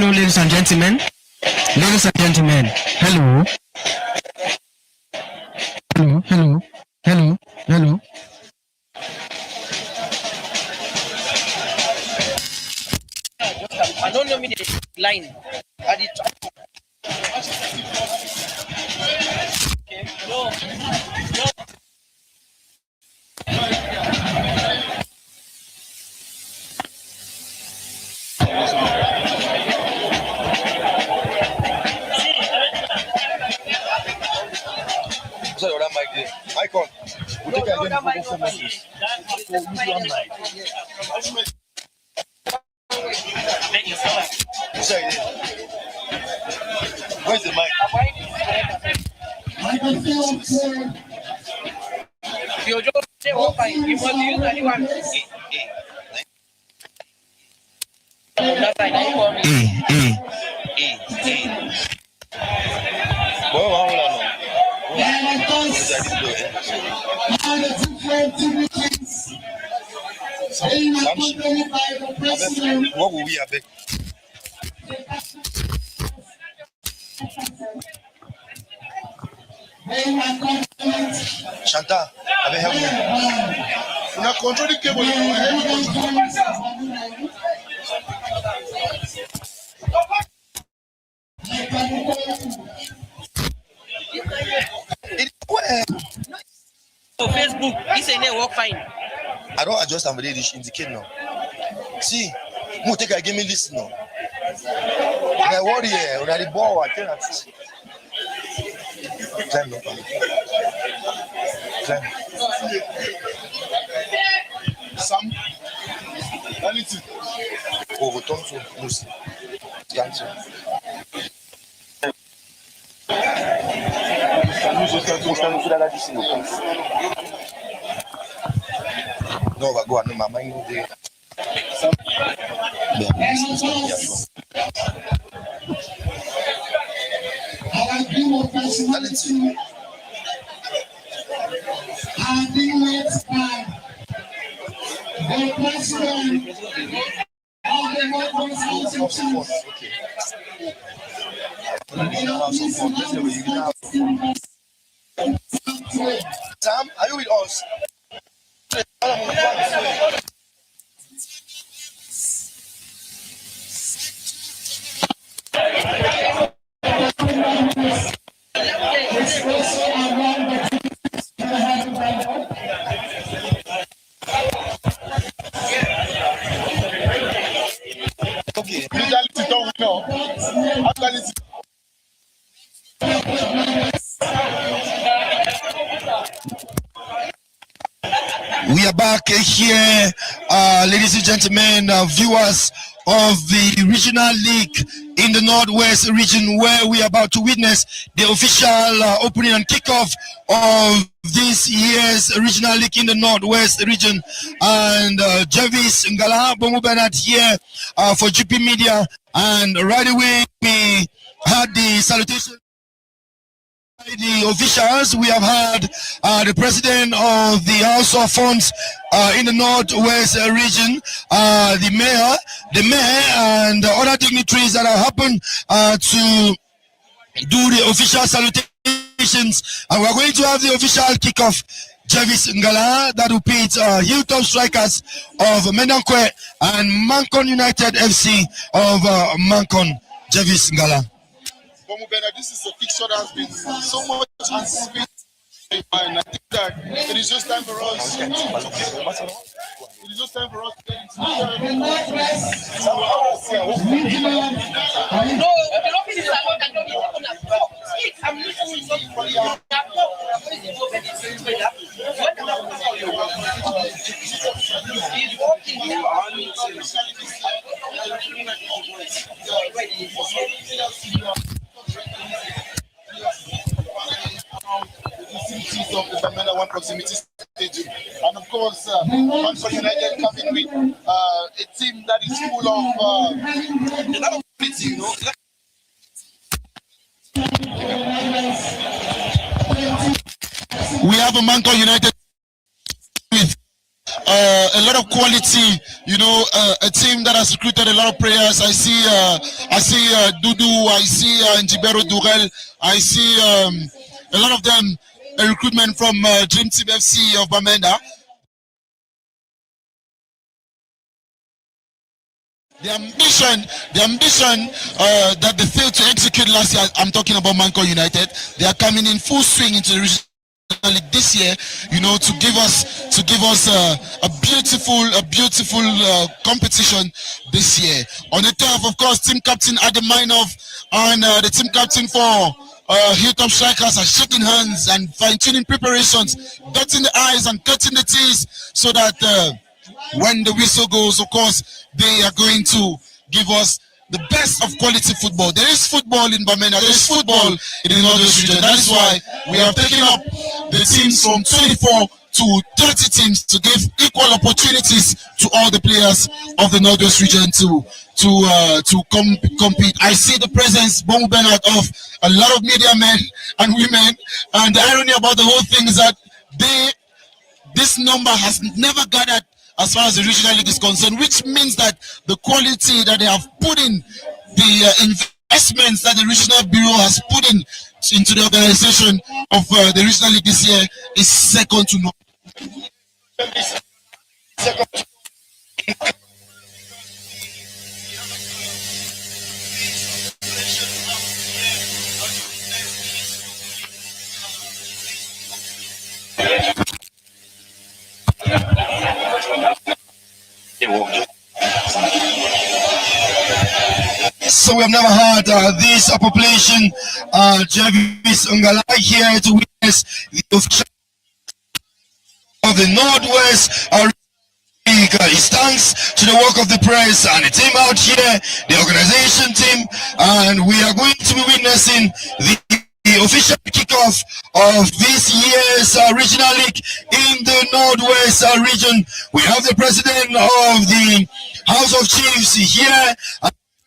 Hello, ladies and gentlemen. Ladies and gentlemen. Hello. Hello. Hello. Hello. Hello. I don't know me the line at the top. Okay. No. Sorry, that mic there. Mankon. We take again the focus message. Sorry. Where's the mic? You just say what fine. You must use anyone. That's like what will we have? Shanta, have help me. Now control the cable. So Facebook, this ain't work fine. I don't adjust and this indicate now. See, no take a give me this now. I worry here, when I the ball, I cannot see. Climb up. Climb. Sam, anything. Oh, return to Musi. Cancel. No, I go and my mind there. Sam, are you with us? Okay, legality don't we know? We are back here, ladies and gentlemen, viewers of the regional league in the Northwest region, where we are about to witness the official opening and kickoff of this year's regional league in the Northwest region. And Jarvis Ngala Bomu Bernard here for GP Media, and right away we had the salutation. The officials, we have had the president of the House of Funds in the Northwest region, the mayor, and other dignitaries that have happened to do the official salutations. And we're going to have the official kickoff. Jarvis Ngala that will pit Hilltop Strikers of Menankwe and Mankon United FC of Mankon. Jarvis Ngala. This is a fixture that has been so much anticipated, and I think that it is just time for us. It is just time for us to get into of the Championnat 1 proximity stadium, and of course, Mankon United coming with a team that is full of a lot of quality, you know. We have a Mankon United with a lot of quality. You know, a team that has recruited a lot of players. I see Dudu. I see Njibero Durel. I see a lot of them. A recruitment from Dream Team FC of Bamenda. The ambition that they failed to execute last year. I'm talking about Mankon United. They are coming in full swing into the regional league this year. You know, to give us a beautiful competition this year. On the turf, of course, team captain Adam Mainov and the team captain for Hilltop Strikers are shaking hands and fine-tuning preparations, dotting the I's and cutting the T's, so that when the whistle goes, of course, they are going to give us the best of quality football. There is football in Bamenda. There is football in the Northwest region. That is why we have taken up the teams from 24 to 30 teams to give equal opportunities to all the players of the Northwest region to compete. I see the presence, Bomu Bernard, of a lot of media men and women, and the irony about the whole thing is that this number has never gathered as far as the regional league is concerned, which means that the quality that they have put in, the investments that the regional bureau has put in into the organization of the regional league this year is second to none. So we have never had this population, Jervis Ungala, here to witness the official of the Northwest League. It's thanks to the work of the press and the team out here, the organization team, and we are going to be witnessing the official kickoff of this year's regional league in the Northwest region. We have the president of the House of Chiefs here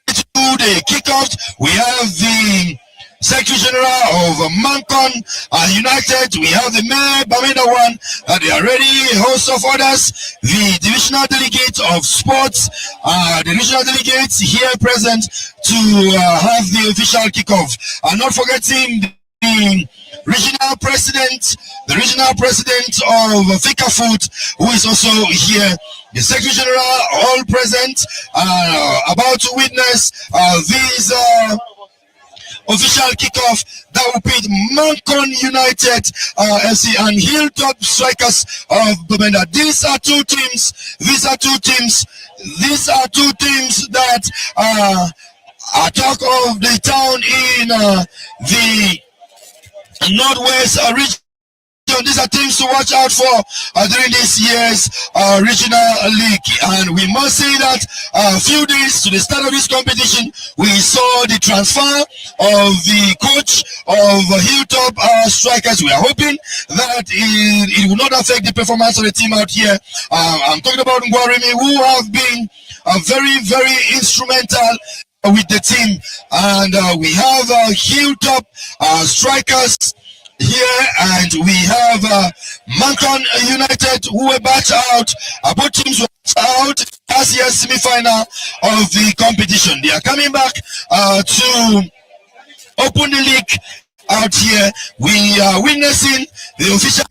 to do the kickoff. We have the Secretary General of Mankon United. We have the Mayor Bamenda One. They are ready. A host of others. The divisional delegate of sports. The regional delegates here present to have the official kickoff. And not forgetting the regional president of Fika Food, who is also here. The Secretary General, all present, about to witness these official kickoff that will pit Mankon United FC and Hilltop Strikers of Bamenda. These are two teams that are talk of the town in the Northwest region. These are teams to watch out for during this year's regional league. And we must say that a few days to the start of this competition, we saw the transfer of the coach of Hilltop Strikers. We are hoping that it will not affect the performance of the team out here. I'm talking about Ngwarimi, who have been very, very instrumental with the team. And we have Hilltop Strikers here, and we have Mankon United, who were batched out. Both teams were batched out last year's semi-final of the competition. They are coming back to open the league out here. We are witnessing the official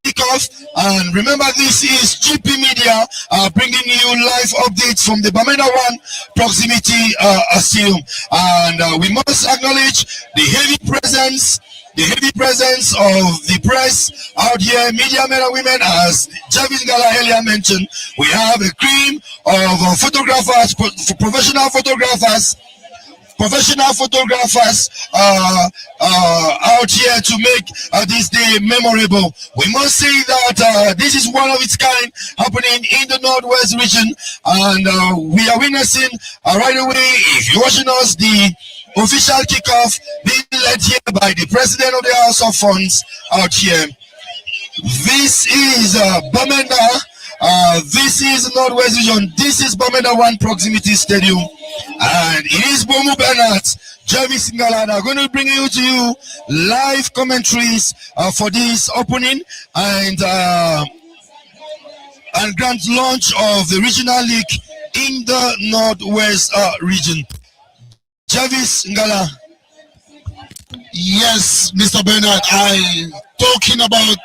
kickoff, and remember, this is GP Media bringing you live updates from the Bamenda One proximity stadium, and we must acknowledge the heavy presence of the press out here, media men and women. As Javis Gala earlier mentioned, we have a cream of photographers, professional photographers out here to make this day memorable. We must say that this is one of its kind happening in the Northwest region, and we are witnessing right away, if you're watching us, the official kickoff being led here by the president of the House of Funds out here. This is Bamenda. This is Northwest region. This is Bamenda One proximity stadium, and it is Bomu Bernard, Jeremy Singala are going to bring to you live commentaries for this opening, and and grand launch of the regional league in the Northwest region. Jarvis Ngala. Yes, Mr. Bernard, I talking about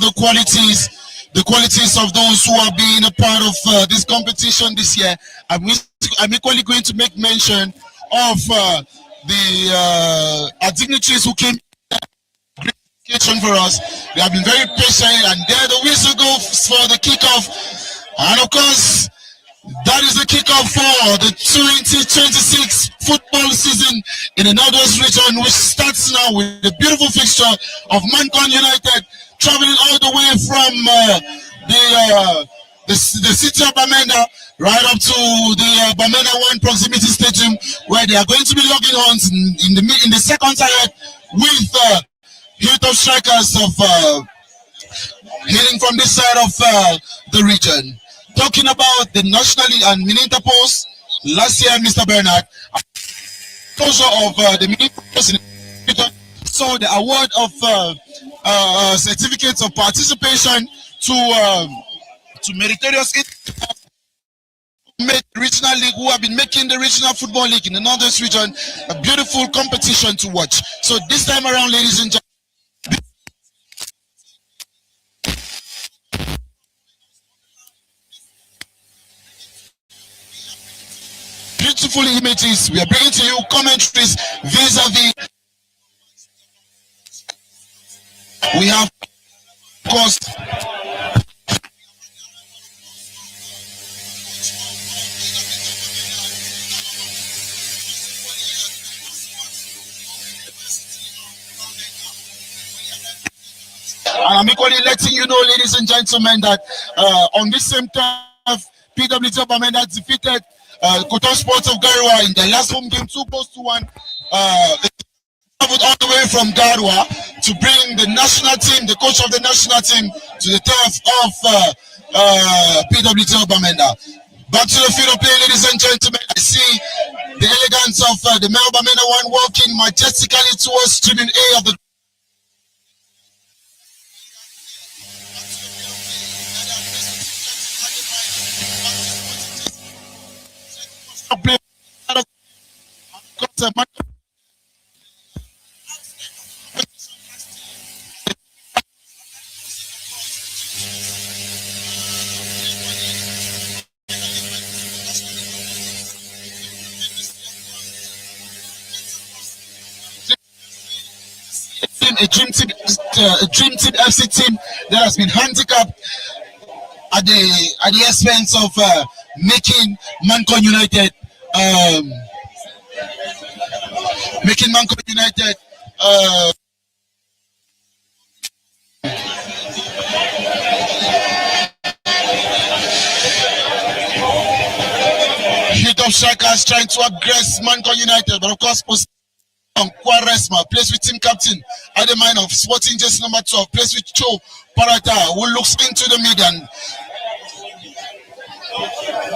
the qualities of those who are being a part of this competition this year. I'm equally going to make mention of the dignitaries who came for us. They have been very patient, and there the whistle goes for the kickoff. And of course, that is the kickoff for the 2026 football season in the Northwest region, which starts now with the beautiful fixture of Mankon United traveling all the way from the city of Bamenda right up to the Bamenda 1 proximity stadium, where they are going to be logging on in the second tier with Hilltop strikers of heading from this side of the region. Talking about the nationally and Mininta Post last year, Mr. Bernard, closure of the Mininta Post saw the award of certificates of participation to meritorious regional league who have been making the regional football league in the Northwest region a beautiful competition to watch. So this time around, ladies and gentlemen, beautiful images. We are bringing to you commentaries vis-a-vis. We have, of course, and I'm equally letting you know, ladies and gentlemen, that on this same turf, PWT Bamenda defeated Koton Sports of Garua in the last home game 2-1. Traveled all the way from Garua to bring the national team, the coach of the national team, to the turf of PWT Bamenda. Back to the field of play, ladies and gentlemen. I see the elegance of the Mel Bamenda 1 walking majestically towards streaming A of the play. A dream team FC team that has been handicapped at the expense of making Mankon United Hilltop strikers trying to aggress Mankon United, but of course Kwaresma plays with team captain Ademine of Sporting Jersey number 12, plays with Cho Parata, who looks into the median.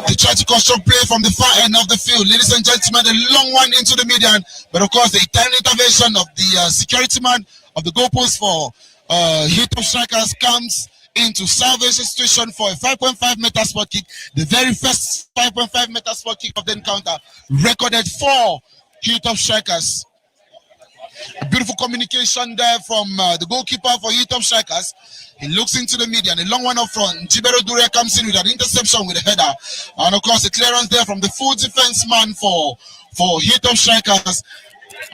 They try to construct play from the far end of the field. Ladies and gentlemen, a long one into the median, but of course the timely intervention of the security man of the goalpost for Hilltop strikers comes into salvage situation for a 5.5 meter spot kick. The very first 5.5 meter spot kick of the encounter recorded for Hilltop strikers. A beautiful communication there from the goalkeeper for Hilltop strikers. He looks into the median. A long one up front. Jibero Duria comes in with an interception with a header. And of course, a clearance there from the full defense man for Hilltop strikers.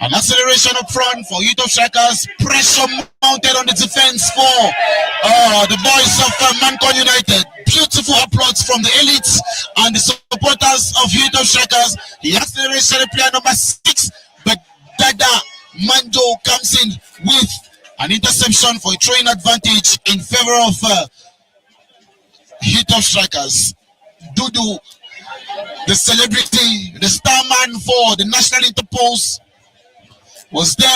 An acceleration up front for Hilltop strikers. Pressure mounted on the defense for the boys of Mankon United. Beautiful applause from the elites and the supporters of Hilltop strikers. The acceleration player number 6, but Dada Mando comes in with an interception for a throwing advantage in favor of Hilltop strikers. Dudu, the celebrity, the star man for the National Interpose, was there.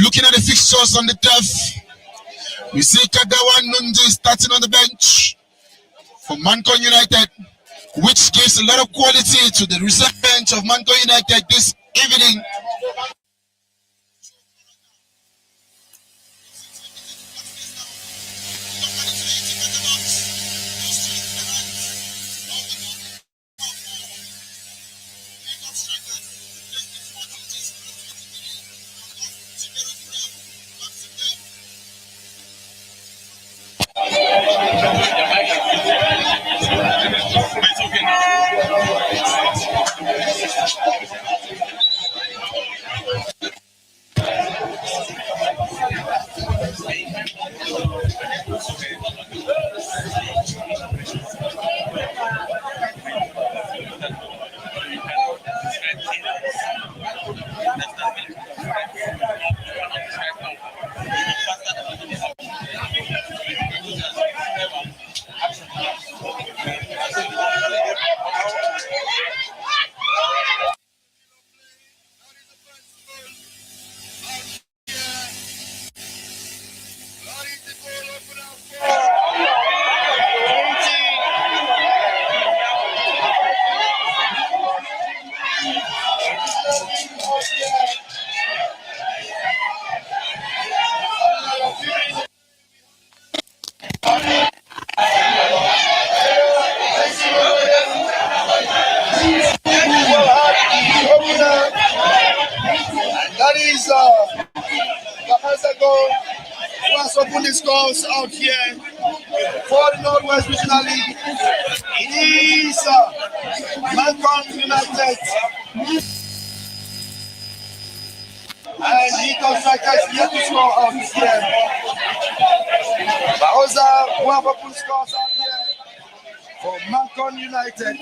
Looking at the fixtures on the turf, we see Kagawa Nundi starting on the bench for Mankon United, which gives a lot of quality to the reserve bench of Mankon United this evening. to put the scores out here for the Northwest Regional League is Mankon United and Hilltop Strikers yet to score out here. Baroza who have put scores out here for Mankon United.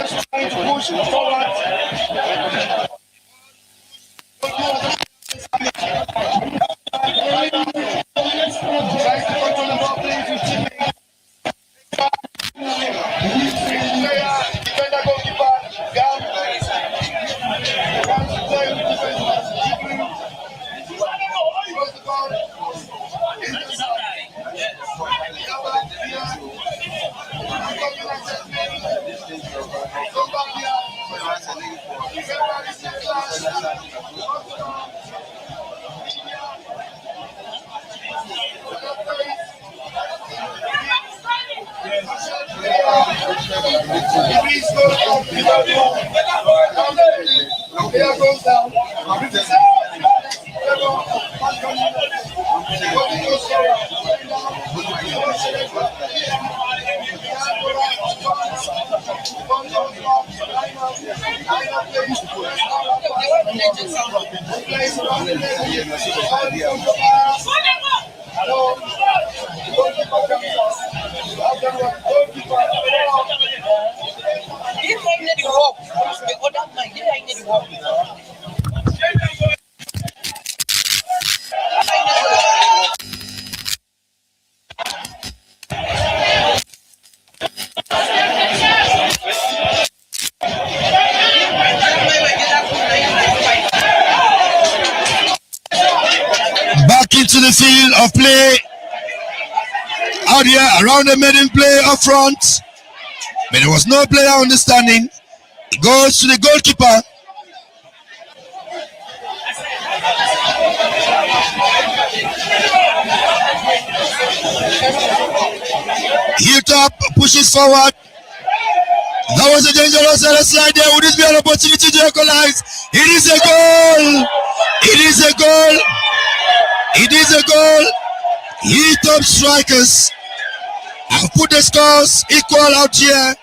Trying to push forward. Tries to control the ball, playing 15 minutes. Defender, goalkeeper, Gam. Wants to play with defense. Throws the ball. Player goes down. Back into the field of play. Out here around the maiden play up front. But there was no player understanding. It goes to the goalkeeper. Hilltop pushes forward. That was a dangerous slide there. Would this be an opportunity to equalize? It is a goal. It is a goal. It is a goal. Hilltop Strikers have put the scores equal out here.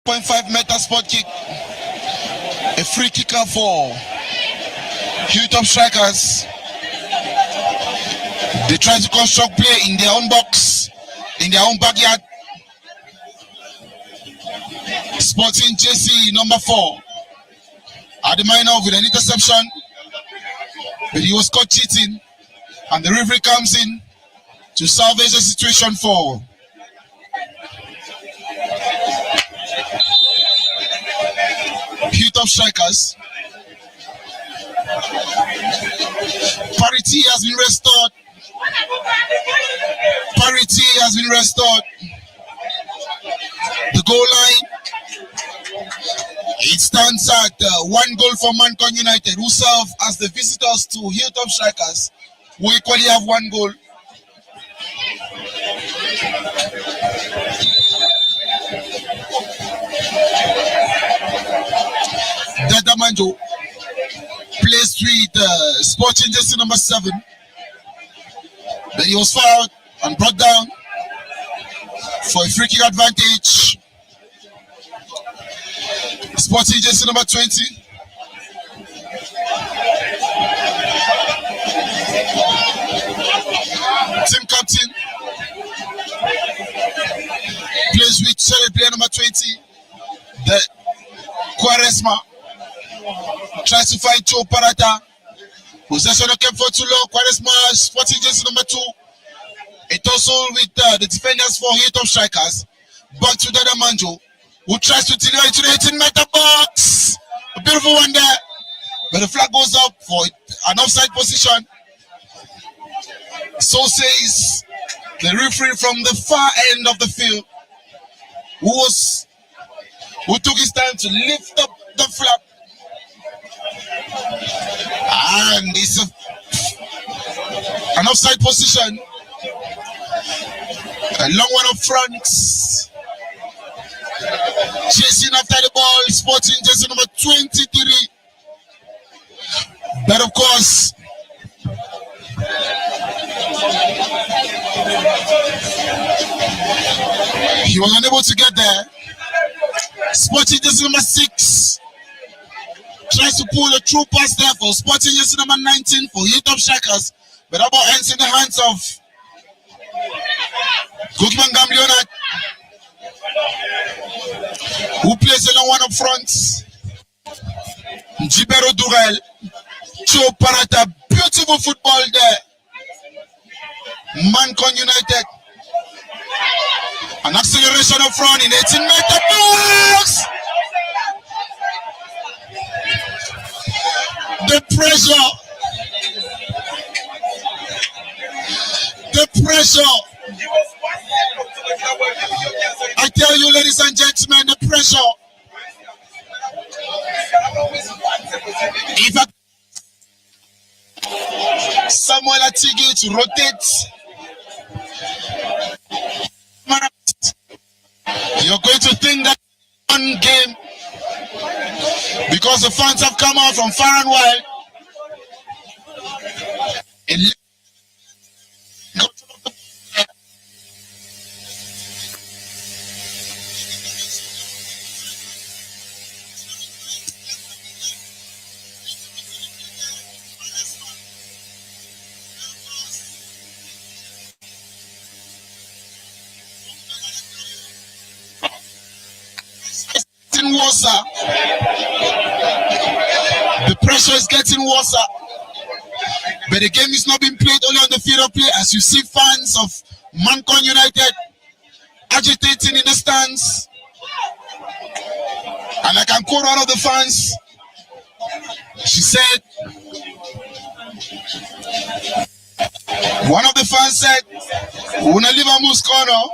.5-meter spot kick. A free kicker for Hilltop strikers. They try to construct play in their own box, in their own backyard. Sporting JC number 4 at the minor with an interception, but he was caught cheating, and the referee comes in to salvage the situation for Hilltop strikers. Parity has been restored. Parity has been restored. The goal line, it stands at 1 goal for Mankon United, who serve as the visitors to Hilltop strikers, who equally have 1 goal. Dada Manjo plays with Sporting jersey number 7. Then he was fouled and brought down for a free kick advantage. Sporting jersey number 20. Team captain plays with player number 20. The Quaresma tries to fight Joe Parata. Possession came for too low. Quaresma, Sporting jersey number 2. A tussle with the defenders for Hilltop strikers. Back to Dada Manjo, who tries to deliver it to the 18-meter box. A beautiful one there. But the flag goes up for an offside position. So says the referee from the far end of the field, who took his time to lift up the flag. And it's an offside position. A long one up front. Chasing after the ball, Sporting jersey number 23. But of course, he was unable to get there. Sporting jersey number 6 tries to pull a true pass there for Sporting jersey number 19 for Hilltop strikers, but that ball ends in the hands of Gokiman Gamleonat, who plays a long one up front. Jibero Durel, Joe Parata, beautiful football there. Mankon United, an acceleration up front in 18-meter box. The pressure. I tell you, ladies and gentlemen, the pressure. If Samuel Atigi to rotate, you're going to think that one game, because the fans have come out from far and wide. Worse. The pressure is getting worse, but the game is not being played only on the field of play. As you see fans of Mankon United agitating in the stands, and I can quote one of the fans. She said, one of the fans said, "Una live a Muscono."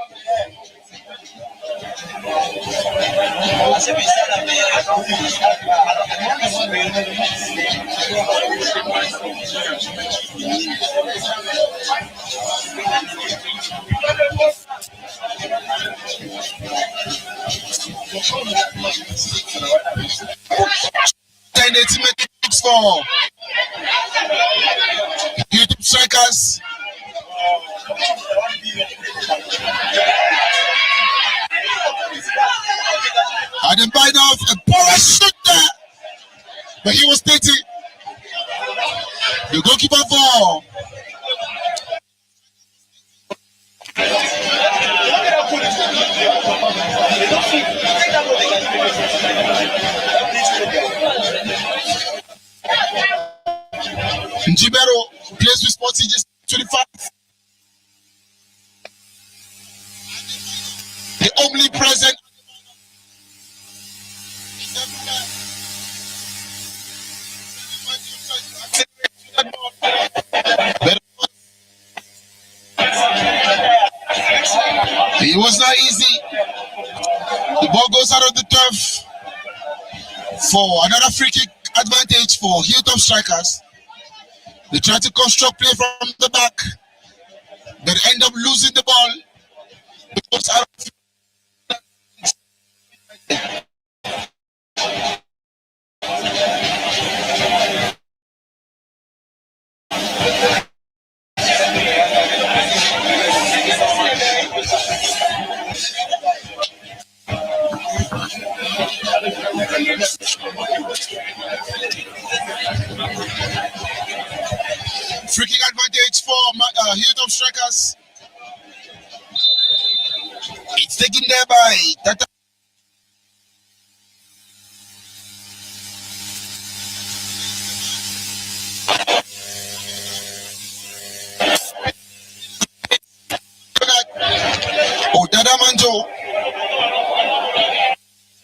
For Hilltop strikers, the bite off a power shot there, but he was 30. The goalkeeper for Njibero plays with Sporting just 25. The omnipresent it was not easy. The ball goes out of the turf for another free kick advantage for Hilltop strikers. They try to construct play from the back, but end up losing the ball. It goes out of free kick advantage for Hilltop strikers. It's taken there by Tata. Dada Manjo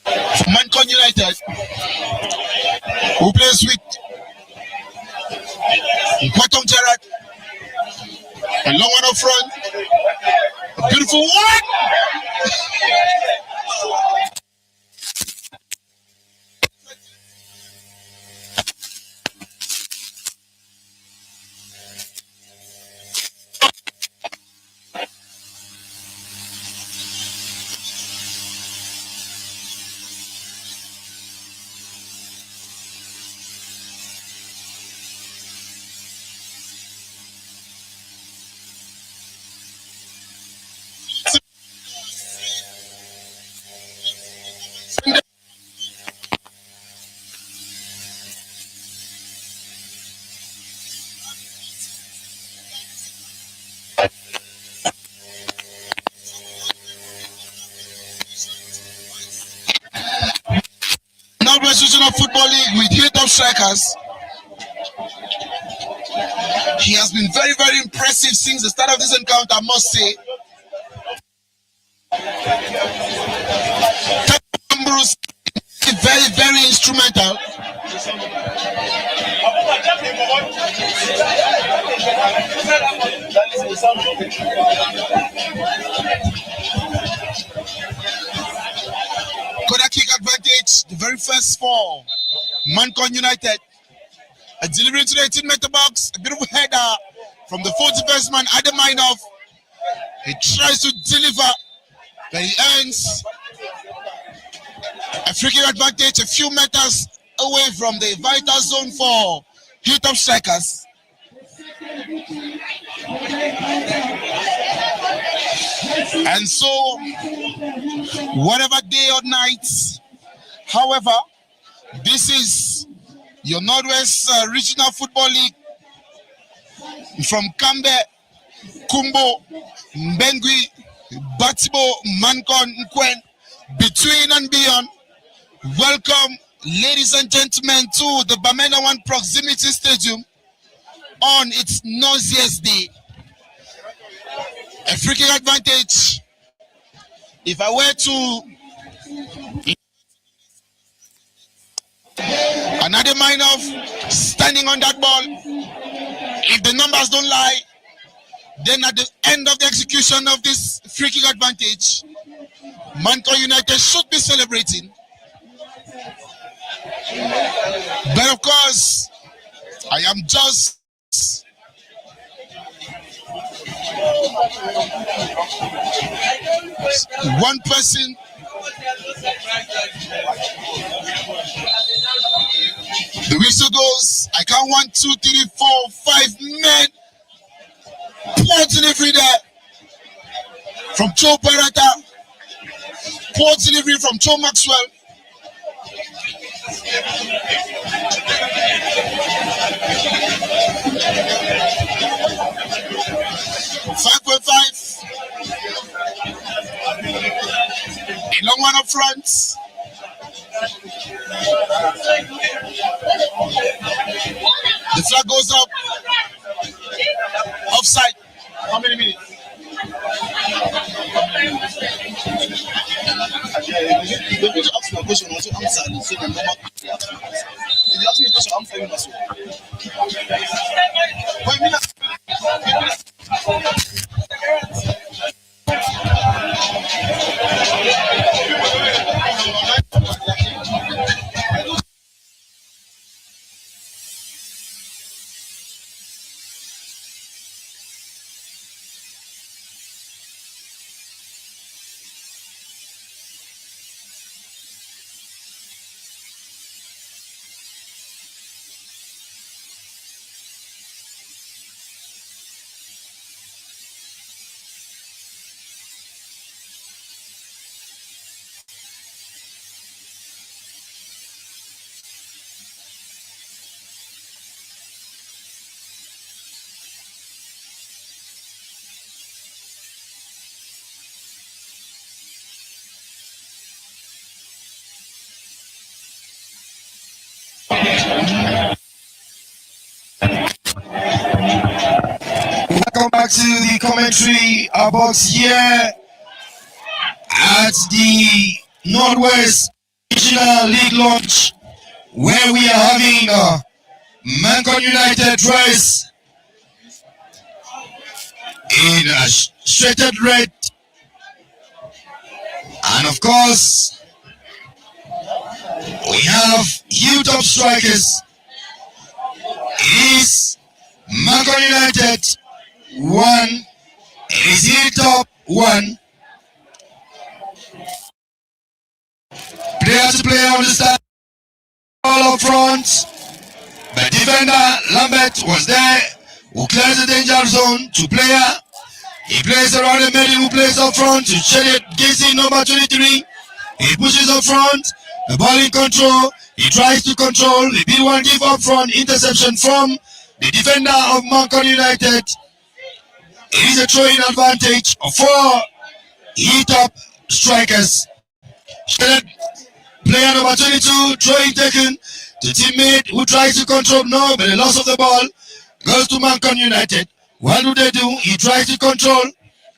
from Mankon United, who plays with Kwatom Gerard. A long one up front. A beautiful one. Northwest Regional Football League with Hilltop strikers. He has been very, very impressive since the start of this encounter, I must say. Bruce, very, very instrumental. Corner kick advantage, the very first for Mankon United. A delivery to the 18-meter box, a beautiful header from the 41st man, Adam Minov. He tries to deliver, but he earns a free kick advantage a few meters away from the vital zone for Hilltop strikers. And so, whatever day or night, however, this is your Northwest Regional Football League from Kambe, Kumbo, Mbengui, Batibo, Mankon, Nkwen, between and beyond. Welcome, ladies and gentlemen, to the Bamena One Proximity Stadium on its noisiest day. A free kick advantage. If I were to another Minov standing on that ball, if the numbers don't lie, then at the end of the execution of this free kick advantage, Mankon United should be celebrating. But of course, I am just one person. The whistle goes. I count 1, 2, 3, 4, 5 men. Poor delivery there from Joe Barata. Poor delivery from Joe Maxwell. A long one up front. The flag goes up. Offside. How many minutes? Welcome back to the commentary box here at the Northwest Regional League launch, where we are having Mankon United dress in a shredded red, and of course we have Hilltop strikers. It is Mankon United 1. It is Hilltop 1. Player to player on the stand, all up front. But defender Lambert was there, who clears the danger zone to player. He plays around the middle, who plays up front to Shelley Gacy, number 23. He pushes up front, the ball in control. He tries to control. The B1 give up front, interception from the defender of Mankon United. It is a throwing advantage for Hilltop strikers. Player number 22, throwing taken to teammate who tries to control. No, but the loss of the ball goes to Mankon United. What do they do? He tries to control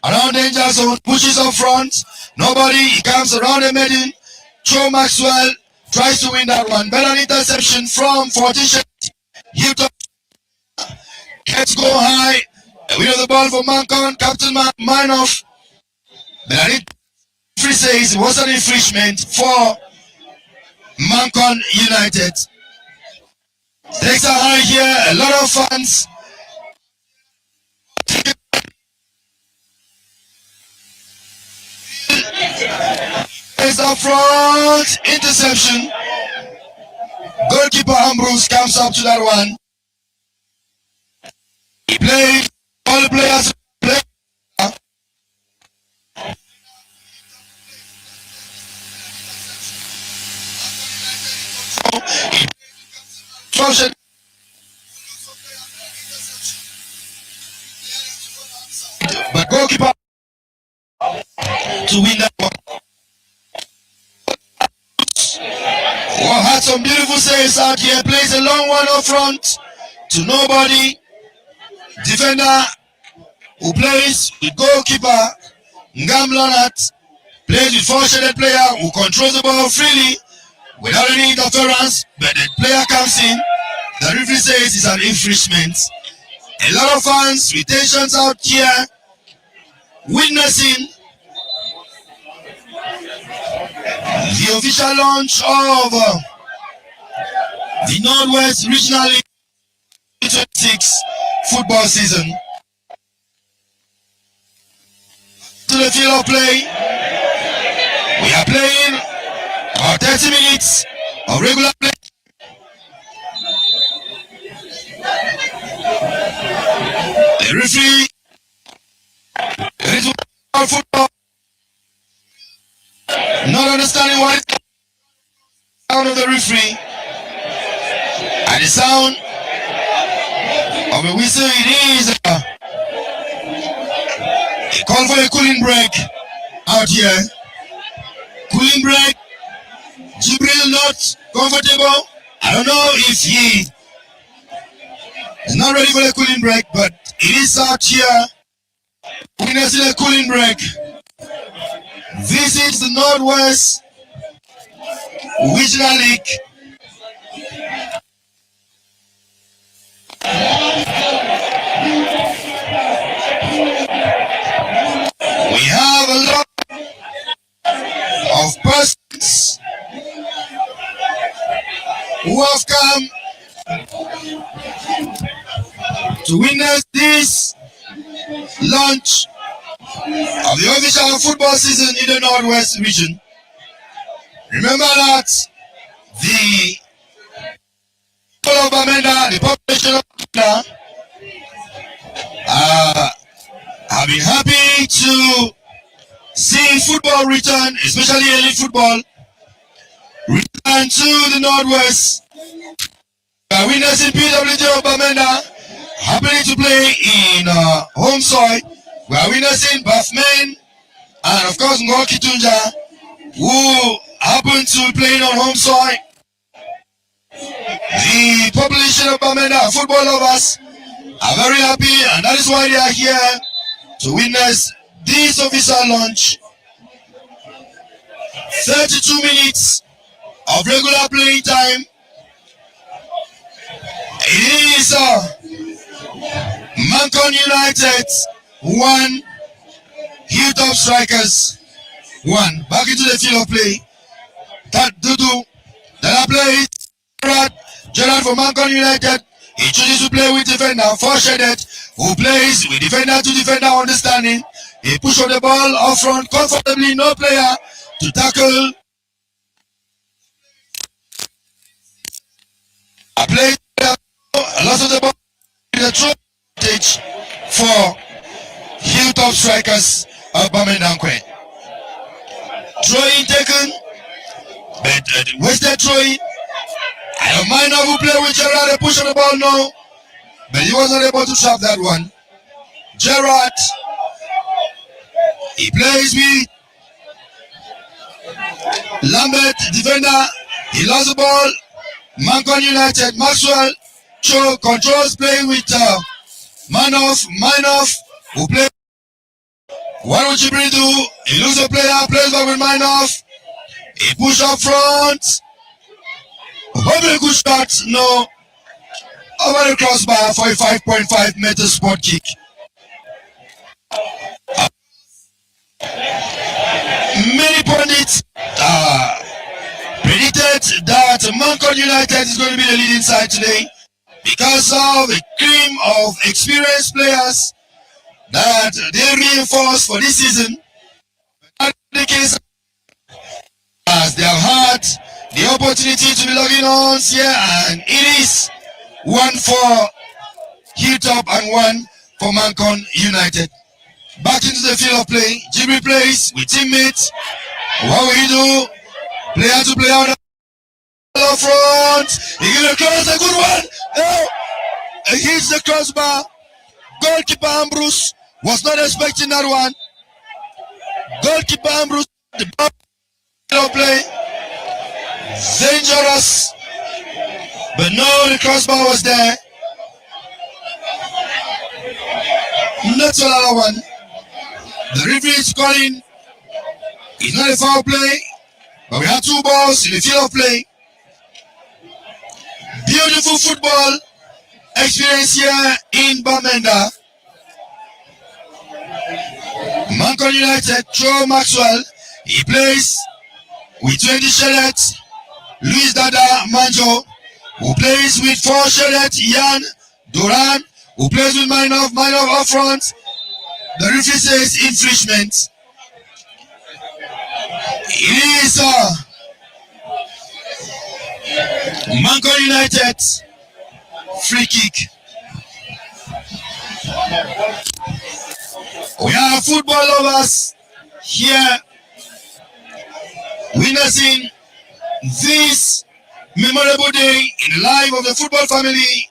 around danger zone, pushes up front. Nobody. He comes around the middle. Joe Maxwell tries to win that one. Better interception from 14. Hilltop. Let's go high. The winner of the ball for Mankon, Captain Minoff. But free says it was an infringement for Mankon United. Takes a high here, a lot of fans. It's up front, interception. Goalkeeper Ambrose comes up to that one. He plays, all the players play. But goalkeeper to win that one. Oh, had some beautiful saves out here. Plays a long one up front to nobody. Defender who plays with goalkeeper Ngam Lonat plays with four-shaded player who controls the ball freely without any interference, but the player comes in. The referee says it's an infringement. A lot of fans with tensions out here witnessing the official launch of the Northwest Regional League 26 football season. To the field of play, we are playing about 30 minutes of regular play. The referee is football, not understanding what is sound of the referee and the sound of a whistle, it is a call for a cooling break out here. Cooling break. Jibril not comfortable. I don't know if he is not ready for a cooling break, but it is out here. Winners in a cooling break. This is the Northwest Regional League. We have a lot of persons who have come to witness this launch of the official football season in the Northwest region. Remember that the people of Bamenda, the population of Bamenda, have been happy to see football return, especially elite football, return to the Northwest. We are witnessing PWJ of Bamenda happily to play in home soil. We are witnessing Bafmen and of course Ngoki Tunja, who happen to be playing on home soil. The population of Bamenda, football lovers, are very happy, and that is why they are here to witness this official launch. 32 minutes of regular playing time. It is Mankon United 1, Hilltop Strikers 1. Back into the field of play. That Dudu, that plays Gerard for Mankon United. He chooses to play with defender for Shedet, who plays with defender to defender understanding. He push on the ball up front comfortably, no player to tackle. A play, a loss of the ball, the true advantage for Hilltop Strikers of Bamendankwe. Throw-in taken, but wasted throw-in. I don't mind how who play with Gerard, they push on the ball now, but he wasn't able to trap that one. Gerard, he plays with Lambert, defender, he lost the ball. Mankon United, Maxwell, Cho controls playing with Minoff, who play. What would Jibril do? He loses a player, plays back with Minoff. He push up front. Probably a good shot, no. Over the crossbar for a 5.5 meter spot kick. Many pundits predicted that Mankon United is going to be the leading side today because of a cream of experienced players that they reinforced for this season. That's the case as they have had the opportunity to be logging on here, and it is 1 for Hilltop and 1 for Mankon United. Back into the field of play. Jimmy plays with teammates. What will he do? Player to player on the front. He gonna cross a good one. No, he hits the crossbar. Goalkeeper Ambrose was not expecting that one. Goalkeeper Ambrose, the ball play. Dangerous, but no, the crossbar was there. Not another one. The referee is calling. It's not a foul play, but we have 2 balls in the field of play. Beautiful football experience here in Bamenda. Mankon United, Joe Maxwell, he plays with 20 Shedet. Luis Dada Manjo, who plays with 4 Shedet, Ian Duran, who plays with Minoff up front. The referee says infringement. It is Mankon United free kick. We are football lovers here witnessing this memorable day in the life of the football family.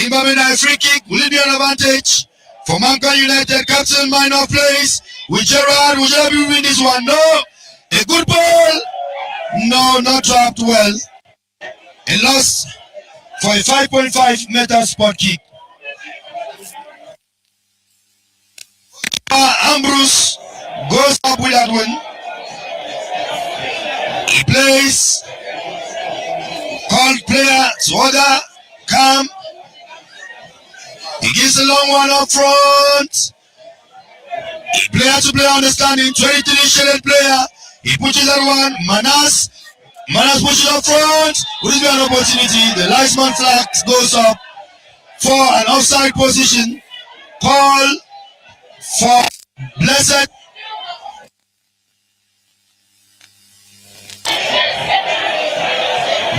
In Bamenda, a free kick will it be an advantage for Mankon United. Captain Minor plays with Gerard. Will Gerard win this one? No. A good ball. No, not dropped well. A loss for a 5.5 meter spot kick. Ambrose goes up with that one. He plays. Called player to order. Calm. He gives a long one up front. Player to player understanding. 23 shaded player. He pushes that one. Manas pushes up front. Will be an opportunity. The linesman flag goes up for an offside position. Call for Blessed.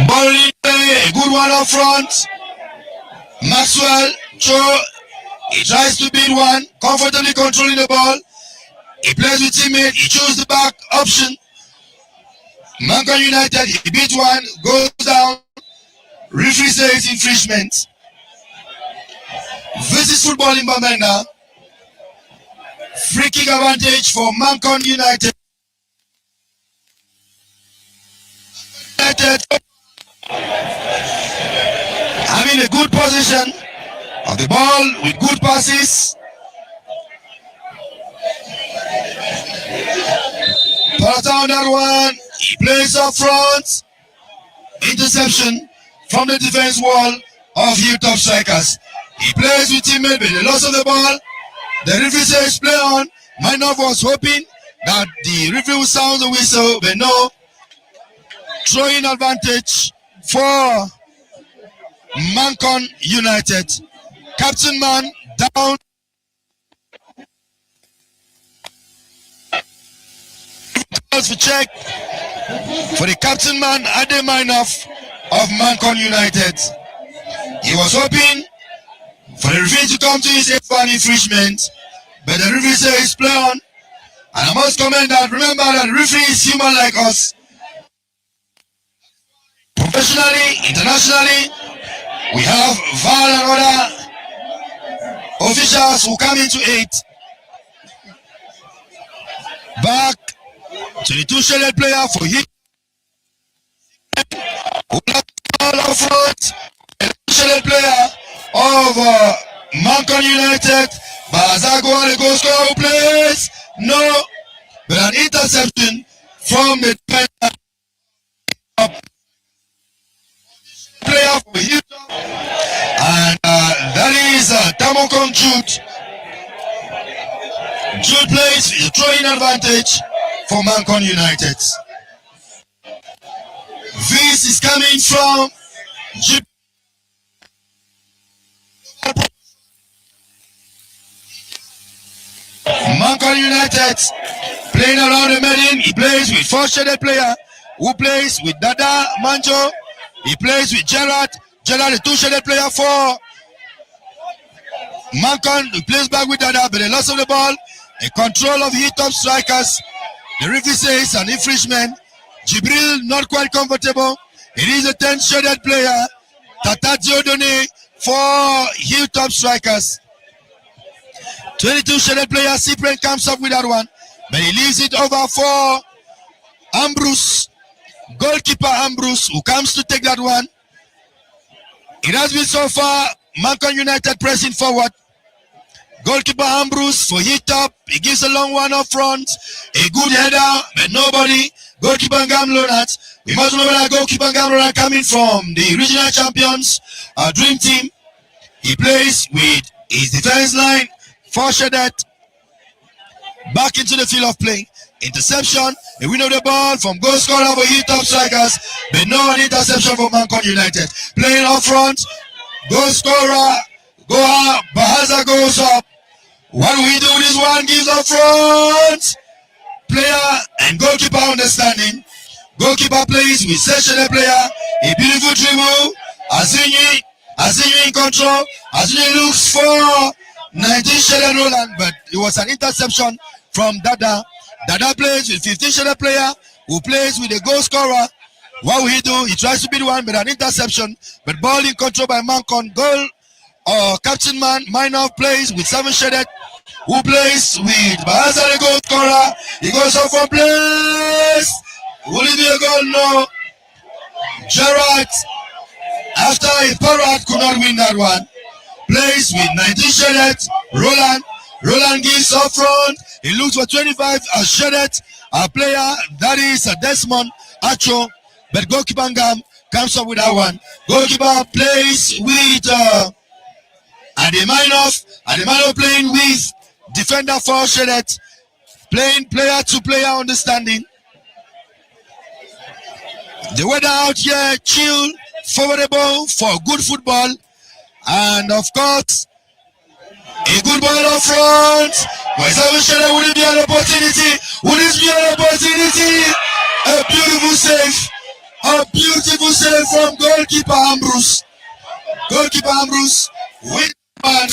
Ball in play. A good one up front. Maxwell. Joe. He tries to beat one. Comfortably controlling the ball. He plays with teammate. He chose the back option. Mankon United, he beat one, goes down. Referee says infringement. This is football in Bamenda. Free kick advantage for Mankon United. Having a good position of the ball with good passes. Pass on that one. He plays up front. Interception from the defense wall of Hilltop strikers. He plays with teammate, but the loss of the ball. The referee says play on. Minov was hoping that the referee would sound the whistle, but no. Throwing advantage for Mankon United. Captain Man down. For check for the captain man Ade Minov of Mankon United. He was hoping for the referee to come to his F1 infringement, but the referee says play on. And I must comment that remember that the referee is human like us. Professionally, internationally, we have VAR and other officials who come into aid. Back to the two-shaded player for him. All up front, the two-shaded player of Mankon United. Bazago and the goal scorer who plays. No, but an interception from the player for Hilltop. And that is Mankon Jude. Jude plays with a throwing advantage for Mankon United. This is coming from Mankon United playing around the medium. He plays with four-shaded player who plays with Dada Manjo. He plays with Gerard. Gerard, the two-shaded player for Mankon. He plays back with Dada, but the loss of the ball, a control of Hilltop strikers. The referee says an infringement. Jibril not quite comfortable. It is a 10-shaded player. Tata Diodone for Hilltop strikers. 22-shaded player. Cyprian comes up with that one, but he leaves it over for Ambrose. Goalkeeper Ambrose, who comes to take that one. It has been so far Mankon United pressing forward. Goalkeeper Ambrose for Hilltop. He gives a long one up front. A good header, but nobody. Goalkeeper Gamlonat. We must remember that goalkeeper Gamlonat coming from the regional champions dream team. He plays with his defense line. Four-shaded. Back into the field of play. Interception. A win of the ball from goal scorer for Hilltop strikers. But no interception for Mankon United. Playing up front. Goal scorer. Bahaza goes up. What do we do? This one gives up front. Player and goalkeeper understanding. Goalkeeper plays with session player. A beautiful dribble. Azinyi in control. Azinyi looks for 19 shaded Roland, but it was an interception from Dada. Dada plays with 15 shaded player who plays with a goal scorer What will he do? He tries to beat one, but an interception. But ball in control by Mankon. Goal. Captain man, Minor plays with 7 shaded. Who plays with Bahaza, the goal scorer. He goes off for place. Will it be a goal? No. Gerard, after a parrot, could not win that one. Plays with 19 shaded. Roland gives up front. He looks for 25. A shaded. A player that is Desmond Acho. But goalkeeper Ngam comes up with that one. Goalkeeper plays with Ademinov playing with defender for Shedet. Playing player to player understanding. The weather out here chill, favorable for good football. And of course, a good ball up front. Shedet, would it be an opportunity? Would it be an opportunity? A beautiful save. A beautiful save from goalkeeper Ambrose. Goalkeeper Ambrose with one.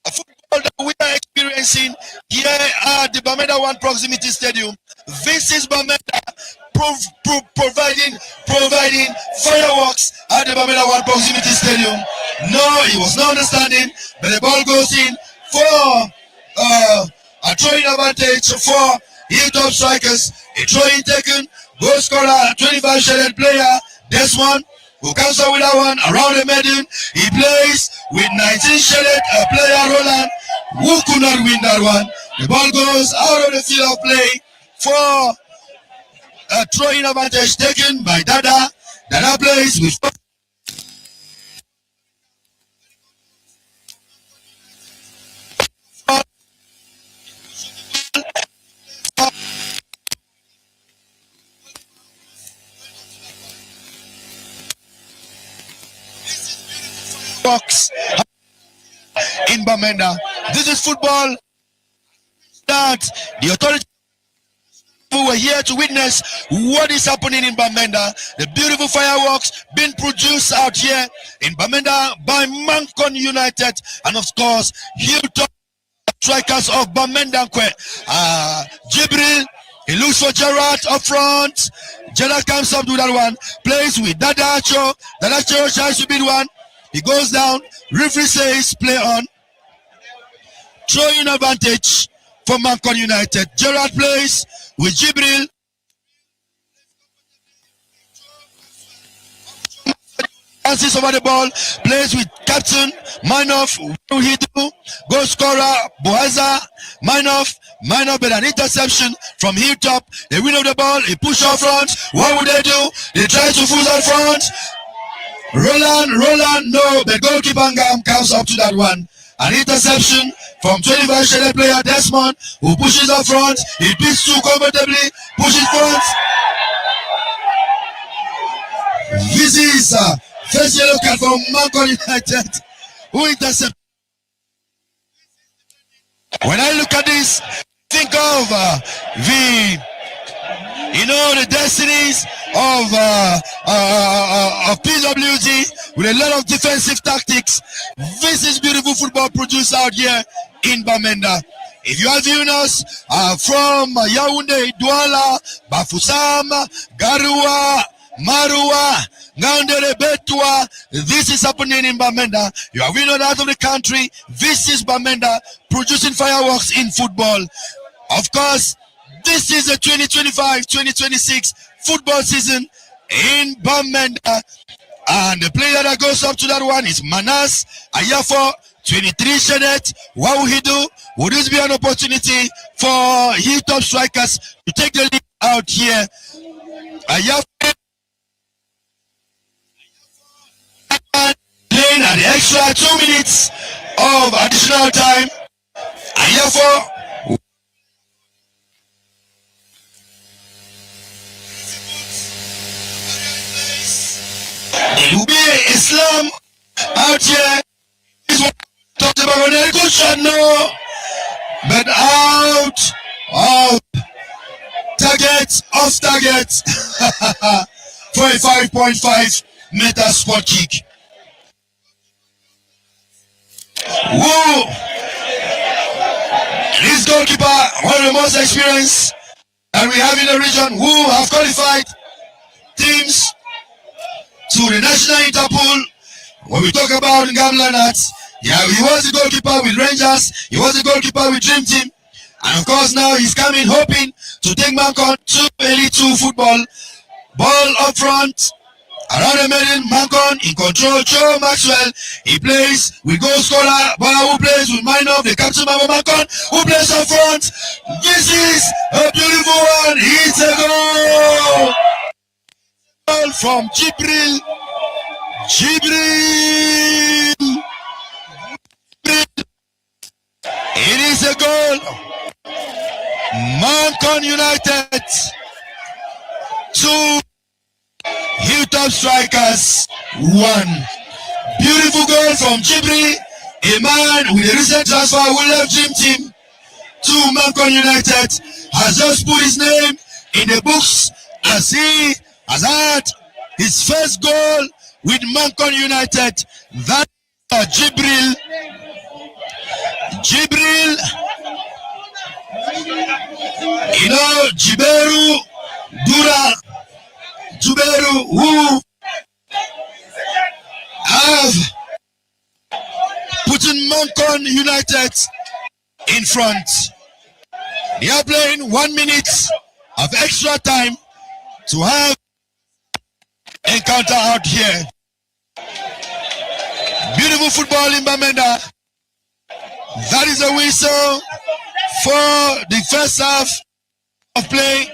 A football that we are experiencing here at the Bamenda One Proximity Stadium. This is Bamenda providing fireworks at the Bamenda One Proximity Stadium. No, it was no understanding, but the ball goes in for a throwing advantage for Hilltop strikers. A throwing taken. Goal scorer, 25 shaded player, Desmond, who comes out with that one around the middle. He plays with 19 shaded player, Roland, who could not win that one. The ball goes out of the field of play for a throwing advantage taken by Dada. Dada plays with box in Bamenda. This is football that the authorities were here to witness what is happening in Bamenda. The beautiful fireworks being produced out here in Bamenda by Mankon United and of course Hilltop strikers of Bamenda. Jibril, he looks for Gerard up front. Gerard comes up to that one, plays with Dadacho. Dadacho tries to beat one. He goes down. Referee says play on. Throwing advantage for Mankon United. Gerard plays with Jibril. Passes over the ball. Plays with captain Minoff. What will he do? Goal scorer Boaza. Minoff with an interception from Hilltop. They win over the ball. He push up front. What would they do? They try to push out front. Roland, no, the goalkeeper Ngam comes up to that one. An interception from 25 shaded player Desmond, who pushes up front. He beats too comfortably, pushes front. This is first yellow card from Mankon United, who intercepted. When I look at this, think of the destinies of PWG with a lot of defensive tactics. This is beautiful football produced out here in Bamenda. If you are viewing us from Yaoundé, Douala, Bafoussam, Garua, Marua, Ngandere, Betua, this is happening in Bamenda. You are viewing out of the country. This is Bamenda producing fireworks in football. Of course, this is the 2025-2026 football season in Bamenda. And the player that goes up to that one is Manas Ayafo, 23 shaded. What will he do? Would this be an opportunity for Hilltop strikers to take the lead out here? Ayafo playing at the extra 2 minutes of additional time. Ayafo it will be Islam out here. Is what talked about a good shot, no, but out of target, off target for a 5.5 meter spot kick. Whoa! This goalkeeper, one of the most experienced that we have in the region, who have qualified teams to the National Interpol. When we talk about Gamla Nats, yeah, he was the goalkeeper with Rangers, he was the goalkeeper with Dream Team, and of course now he's coming hoping to take Mankon to Elite 2 football. Ball up front, around the middle, Mankon in control, Joe Maxwell, he plays with goal scorer, Bola who plays with Minor, the captain of Mankon, who plays up front. This is a beautiful one, it's a goal! Goal from Jibril. It is a goal. Mankon United 2, Hilltop Strikers 1. Beautiful goal from Jibril, a man with a recent transfer who left Dream Team to Mankon United, has just put his name in the books as he has had his first goal with Mankon United. That Jibril, you know, Juberu, who have put in Mankon United in front. They are playing 1 minute of extra time to have encounter out here. Beautiful football in Bamenda. That is a whistle for the first half of play.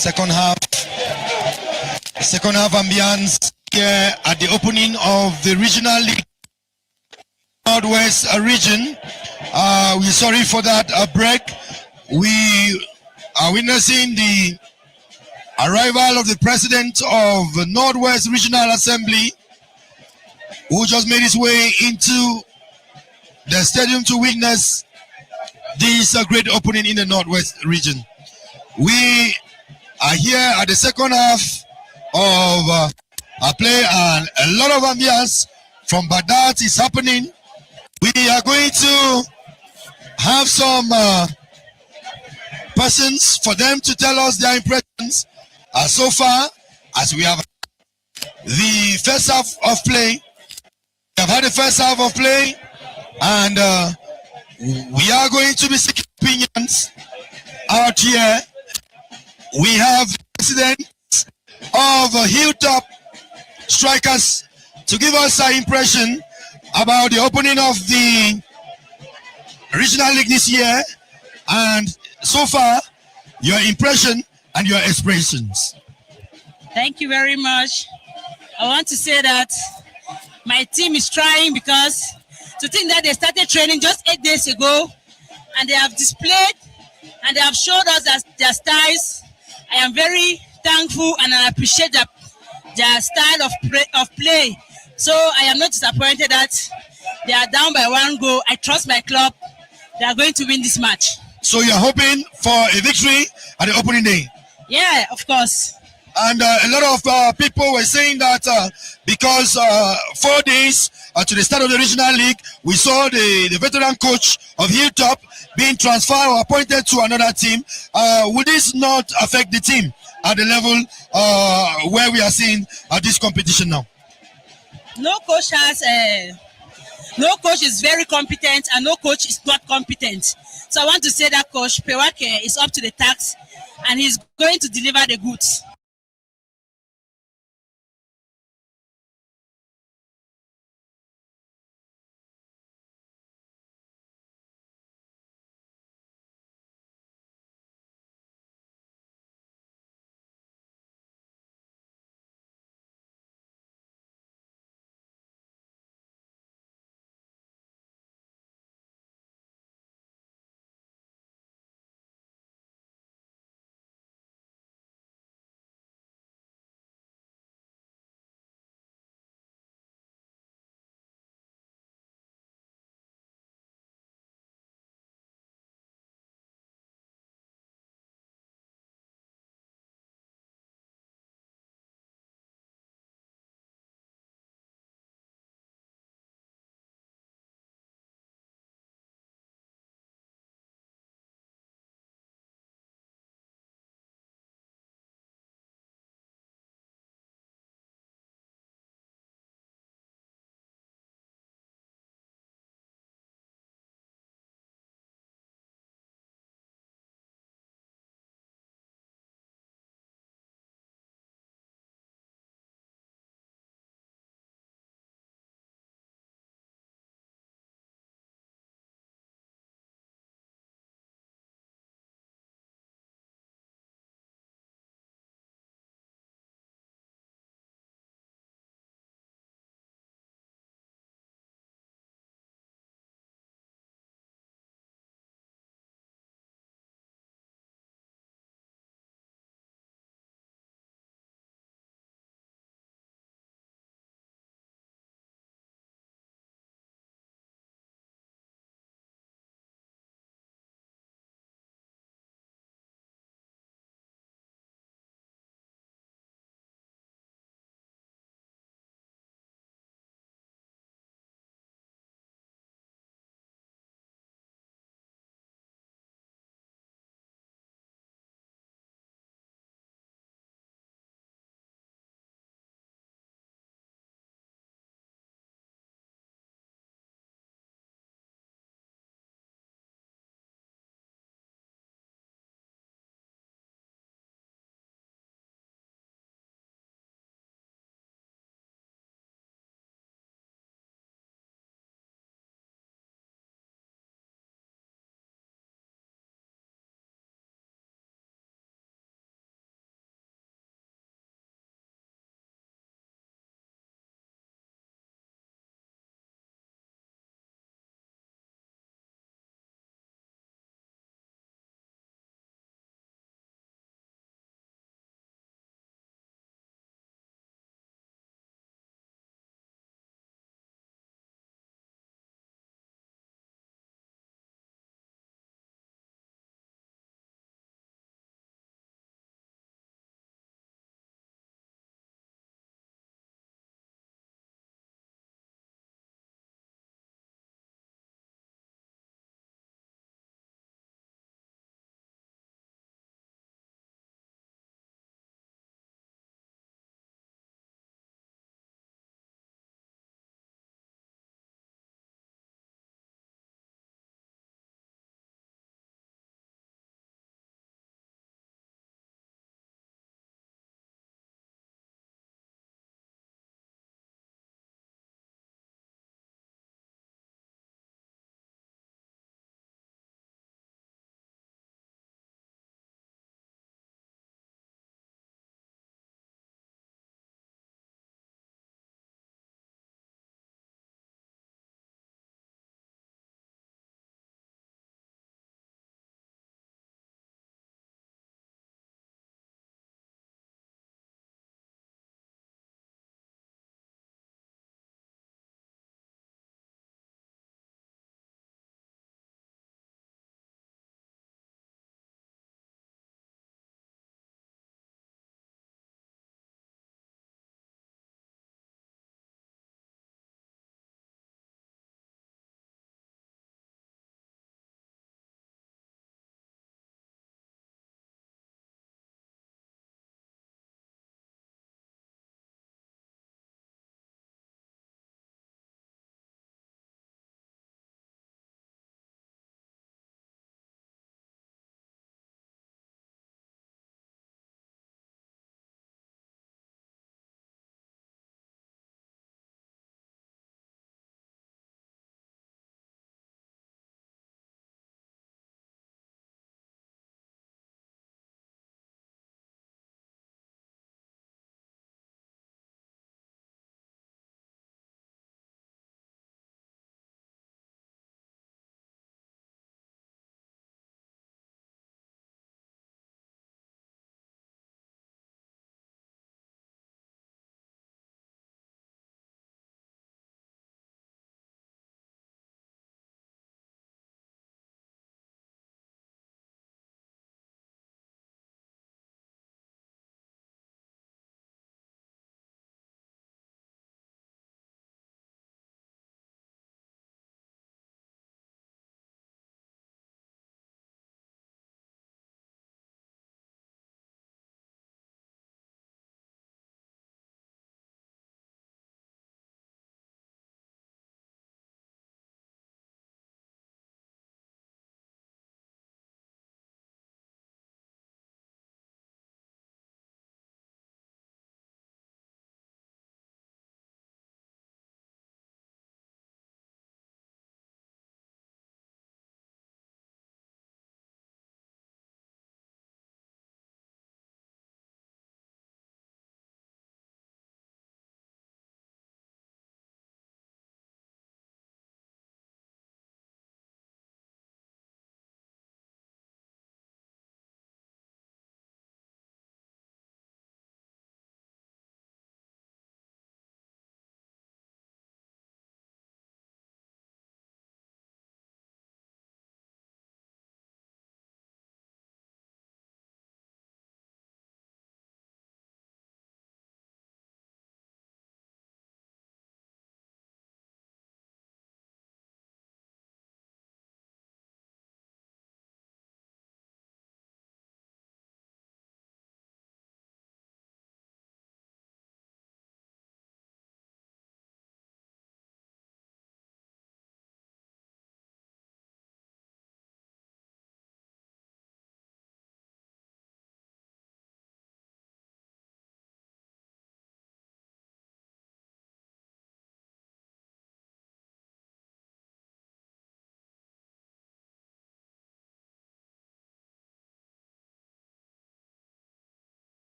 second half ambience here at the opening of the regional league Northwest region. We're sorry for that break. We are witnessing the arrival of the president of the Northwest Regional Assembly, who just made his way into the stadium to witness this great opening in the Northwest region. We are here at the second half of a play, and a lot of ambience from Baghdad is happening. We are going to have some persons for them to tell us their impressions so far, as we have the first half of play. We have had the first half of play, and we are going to be seeking opinions out here. We have the president of Hilltop Strikers to give us our impression about the opening of the regional league this year, and so far your impression and your expressions. Thank you very much. I want to say that my team is trying, because to think that they started training just 8 days ago and they have displayed and they have showed us that their styles. I am very thankful and I appreciate their style of play. So I am not disappointed that they are down by 1 goal. I trust my club. They are going to win this match. So you're hoping for a victory at the opening day? Yeah, of course. And a lot of people were saying that because 4 days to the start of the regional league, we saw the veteran coach of Hilltop being transferred or appointed to another team. Would this not affect the team at the level where we are seeing this competition now? No coach is very competent, and no coach is not competent. So I want to say that Coach Pewake is up to the task, and he's going to deliver the goods.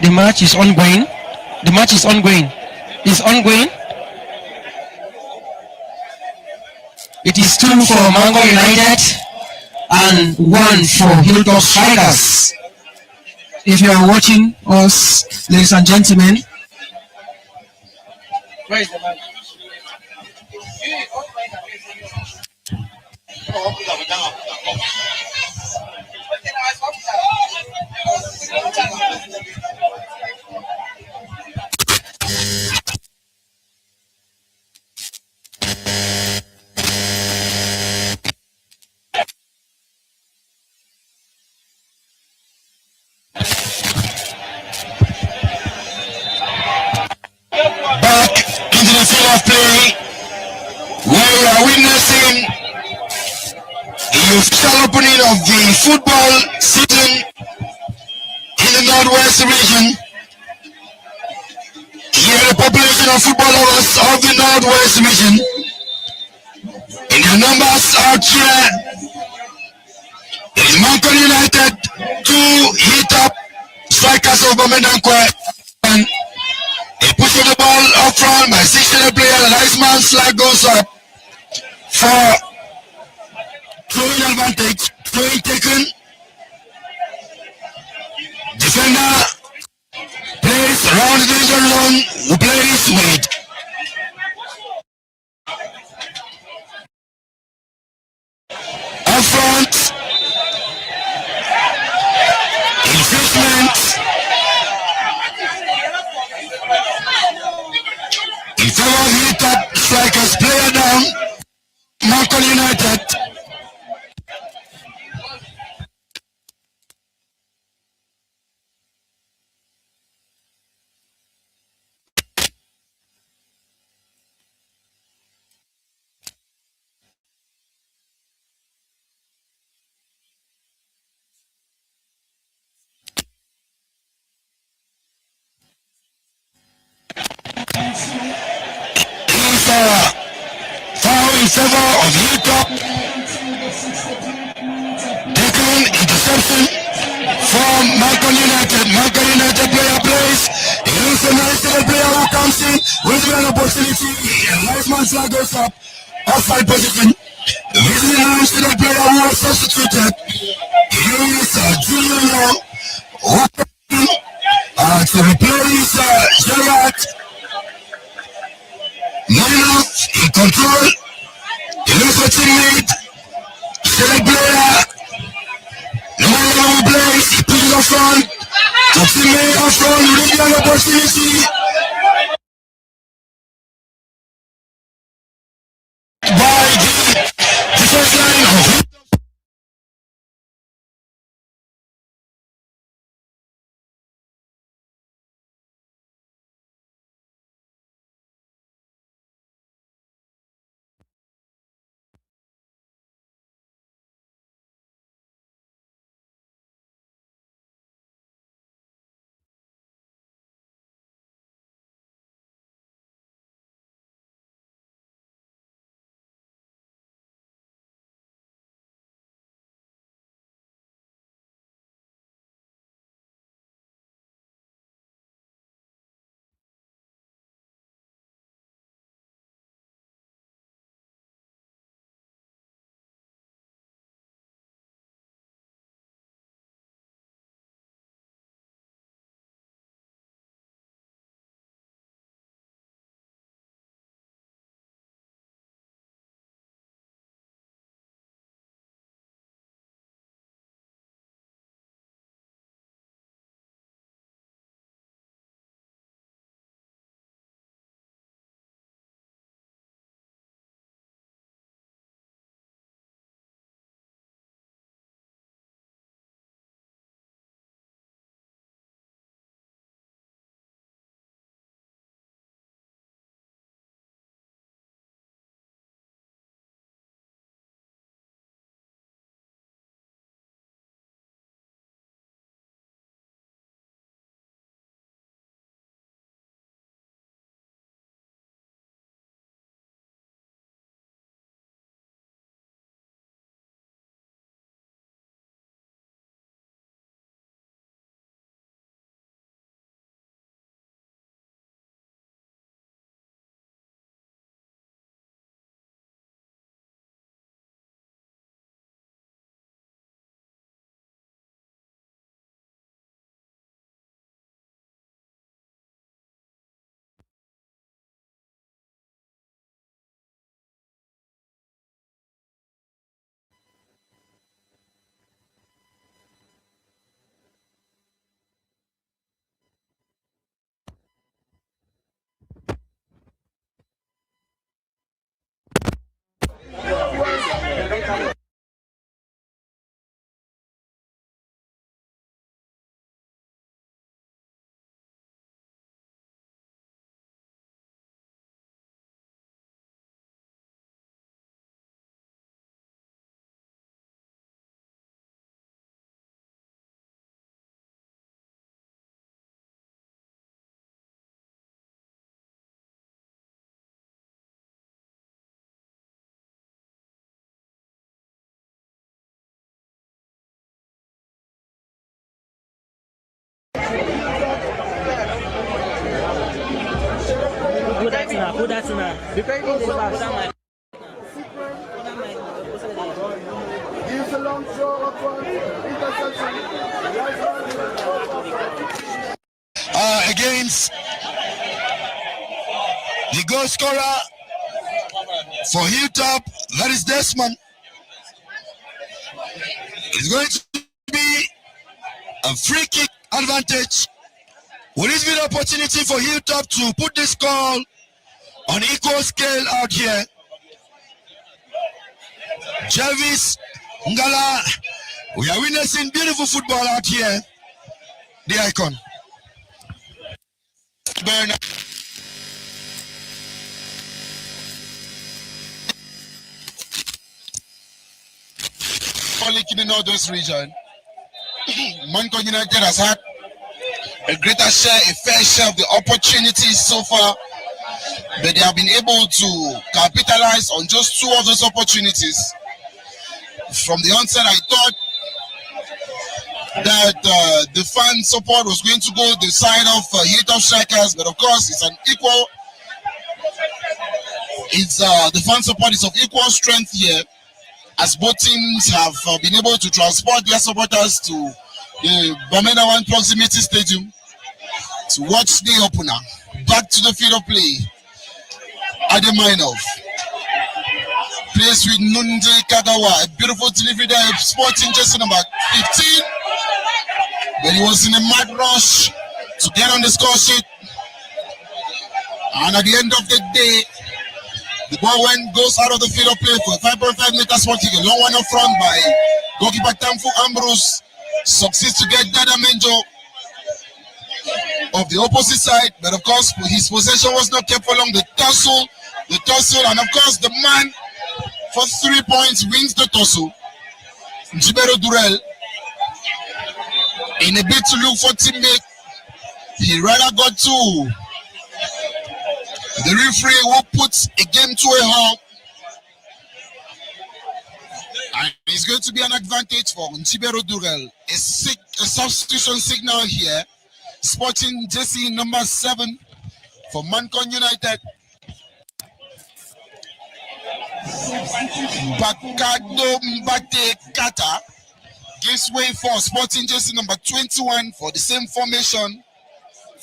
The match is ongoing. The match is ongoing. It's ongoing. It is 2 for Mankon United and 1 for Hilltop Strikers. If you are watching us, ladies and gentlemen, Where is the man? Back into the field of play, where we are witnessing the official opening of the football season in the Northwest region. Here, the population of football lovers of the Northwest region, in their numbers out here, it is Mankon United, 2 Hilltop Strikers of Mankon, and a push of the ball up front by 16 player. The nice man's flag goes up for throwing advantage, throwing taken. Defender plays around the danger zone, who plays with up front, infringement in favor of Hilltop Strikers. Player down, Mankon United. Foul in favor of Hilltop. Taken interception from Mankon United. Mankon United player plays. He is a nice little player who comes in with an opportunity. A nice man's flag goes up. Offside position. This is a nice little player who was substituted. He is Junior Young. Who to replace Gerard. Minor in control. He looks for teammate. Select player. No matter who plays, he pushes up front. To teammate up front, you really have an opportunity. By the first line of Against the goal scorer for Hilltop, that is Desmond. It's going to be a free kick advantage. Will this be the opportunity for Hilltop to put this call on equal scale out here? Jarvis, Ngala, we are witnessing beautiful football out here. The icon. Bernard. In the Northwest region, Mankon United has had a greater share, a fair share of the opportunities so far, but they have been able to capitalize on just 2 of those opportunities. From the onset, I thought that the fan support was going to go the side of Hilltop strikers, but of course it's an equal. The fan support is of equal strength here, as both teams have been able to transport their supporters to the Bamenda One Proximity Stadium to watch the opener. Back to the field of play. Ademinov plays with Nunde Kagawa. A beautiful delivery there. Sporting jersey number 15. But he was in a mad rush to get on the score sheet. And at the end of the day, the ball goes out of the field of play for a 5.5 meter spot kick. A long one up front by goalkeeper Tamfu Ambrose. Succeeds to get Dada Menjo of the opposite side. But of course, his possession was not kept for long. The tussle, and of course, the man for 3 points wins the tussle. Njibero Durel, in a bid to look for teammate, he rather got to the referee who puts a game to a halt. And it's going to be an advantage for Njibero Durel. A substitution signal here. Sporting jersey number 7 for Mankon United. Bakado Mbate Kata gives way for Sporting jersey number 21 for the same formation.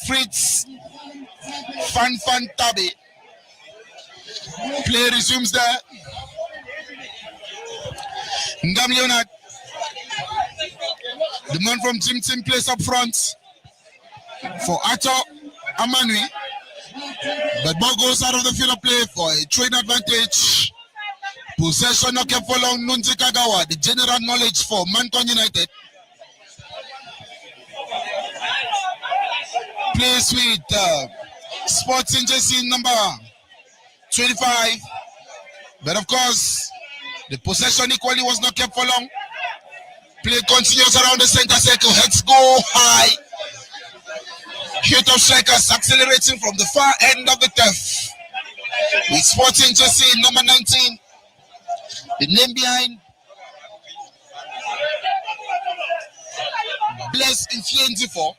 Fritz Fan Tabe. Play resumes there. Ngam Leonard, the man from Team plays up front for Ato Amanui. But ball goes out of the field of play for a trade advantage. Possession not kept for long. Nunzi Kagawa, the general knowledge for Mankon United. Plays with Sporting jersey number 25. But of course, the possession equally was not kept for long. Play continues around the center circle. Heads go high. Hilltop strikers accelerating from the far end of the turf. With Sporting jersey number 19. The name behind Bless Infienzifo.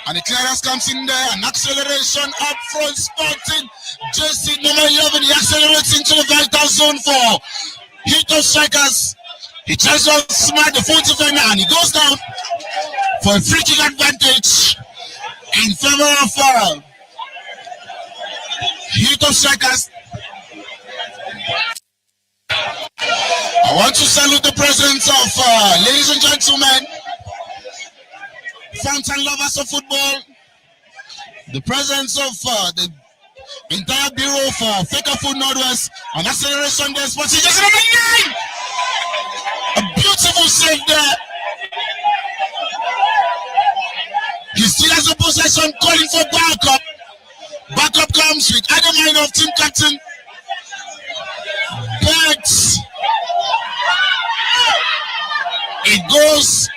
And the clearance comes in there. An acceleration up front. Sporting jersey number 11. He accelerates into the vital zone for Hilltop strikers. He tries to smite the full defender and he goes down for a free kick advantage in favor of Hilltop strikers. I want to salute the presence of, ladies and gentlemen, fountain lovers of football, the presence of the entire bureau for Faker Food Northwest, an acceleration there, Sporting jersey number 9! A beautiful save there. He still has a possession, calling for backup. Backup comes with Adamine of team captain. But it goes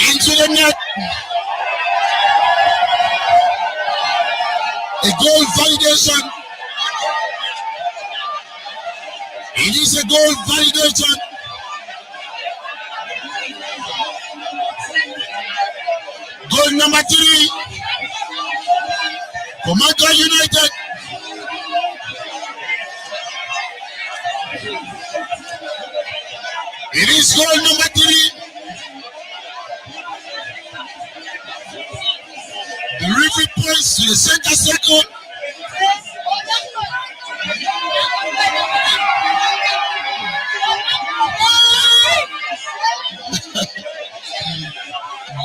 into the net. A goal validation. It is a goal validation. Goal number 3 for Mankon United. It is goal number 3. The referee points to the center circle.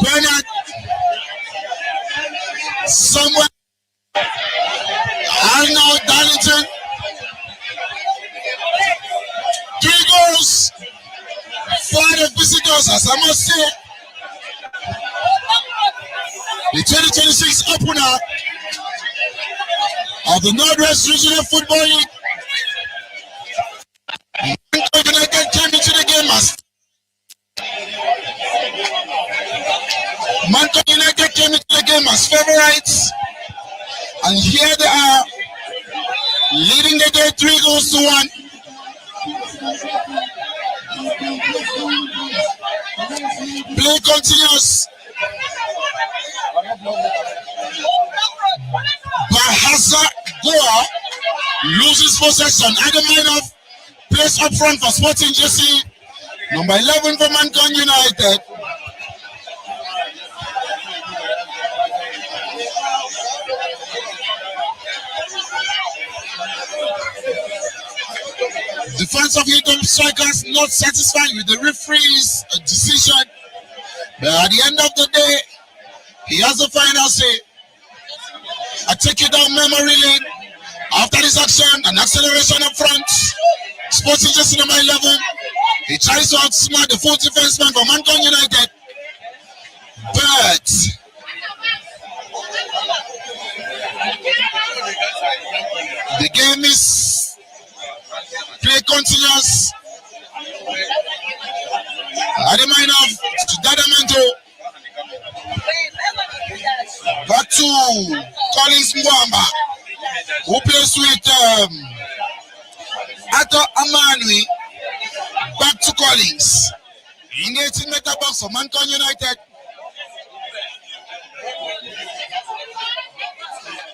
Bernard somewhere. Arnold Darlington. 3 goals for the visitors, as I must say. The 2026 opener of the Northwest Regional Football League. Mankon United came into the game as Mankon United came into the game as favorites, and here they are, leading the game 3 goals to 1. Play continues. Bahaza Goa loses possession. Adam Minov plays up front for Sporting Jesse. Number 11 for Mankon United. Defense of Hilltop strikers not satisfied with the referee's decision, but at the end of the day, he has the final say. I take you down memory lane. After this action, an acceleration up front. Sporting Jesse number 11. He tries to outsmart the full defenseman for Mankon United, but the game is play continuous. Ademainov to Dadamento. Back to Collins Mwamba, who plays with Ato Amanui. Back to Collins. In 18-meter box for Mankon United.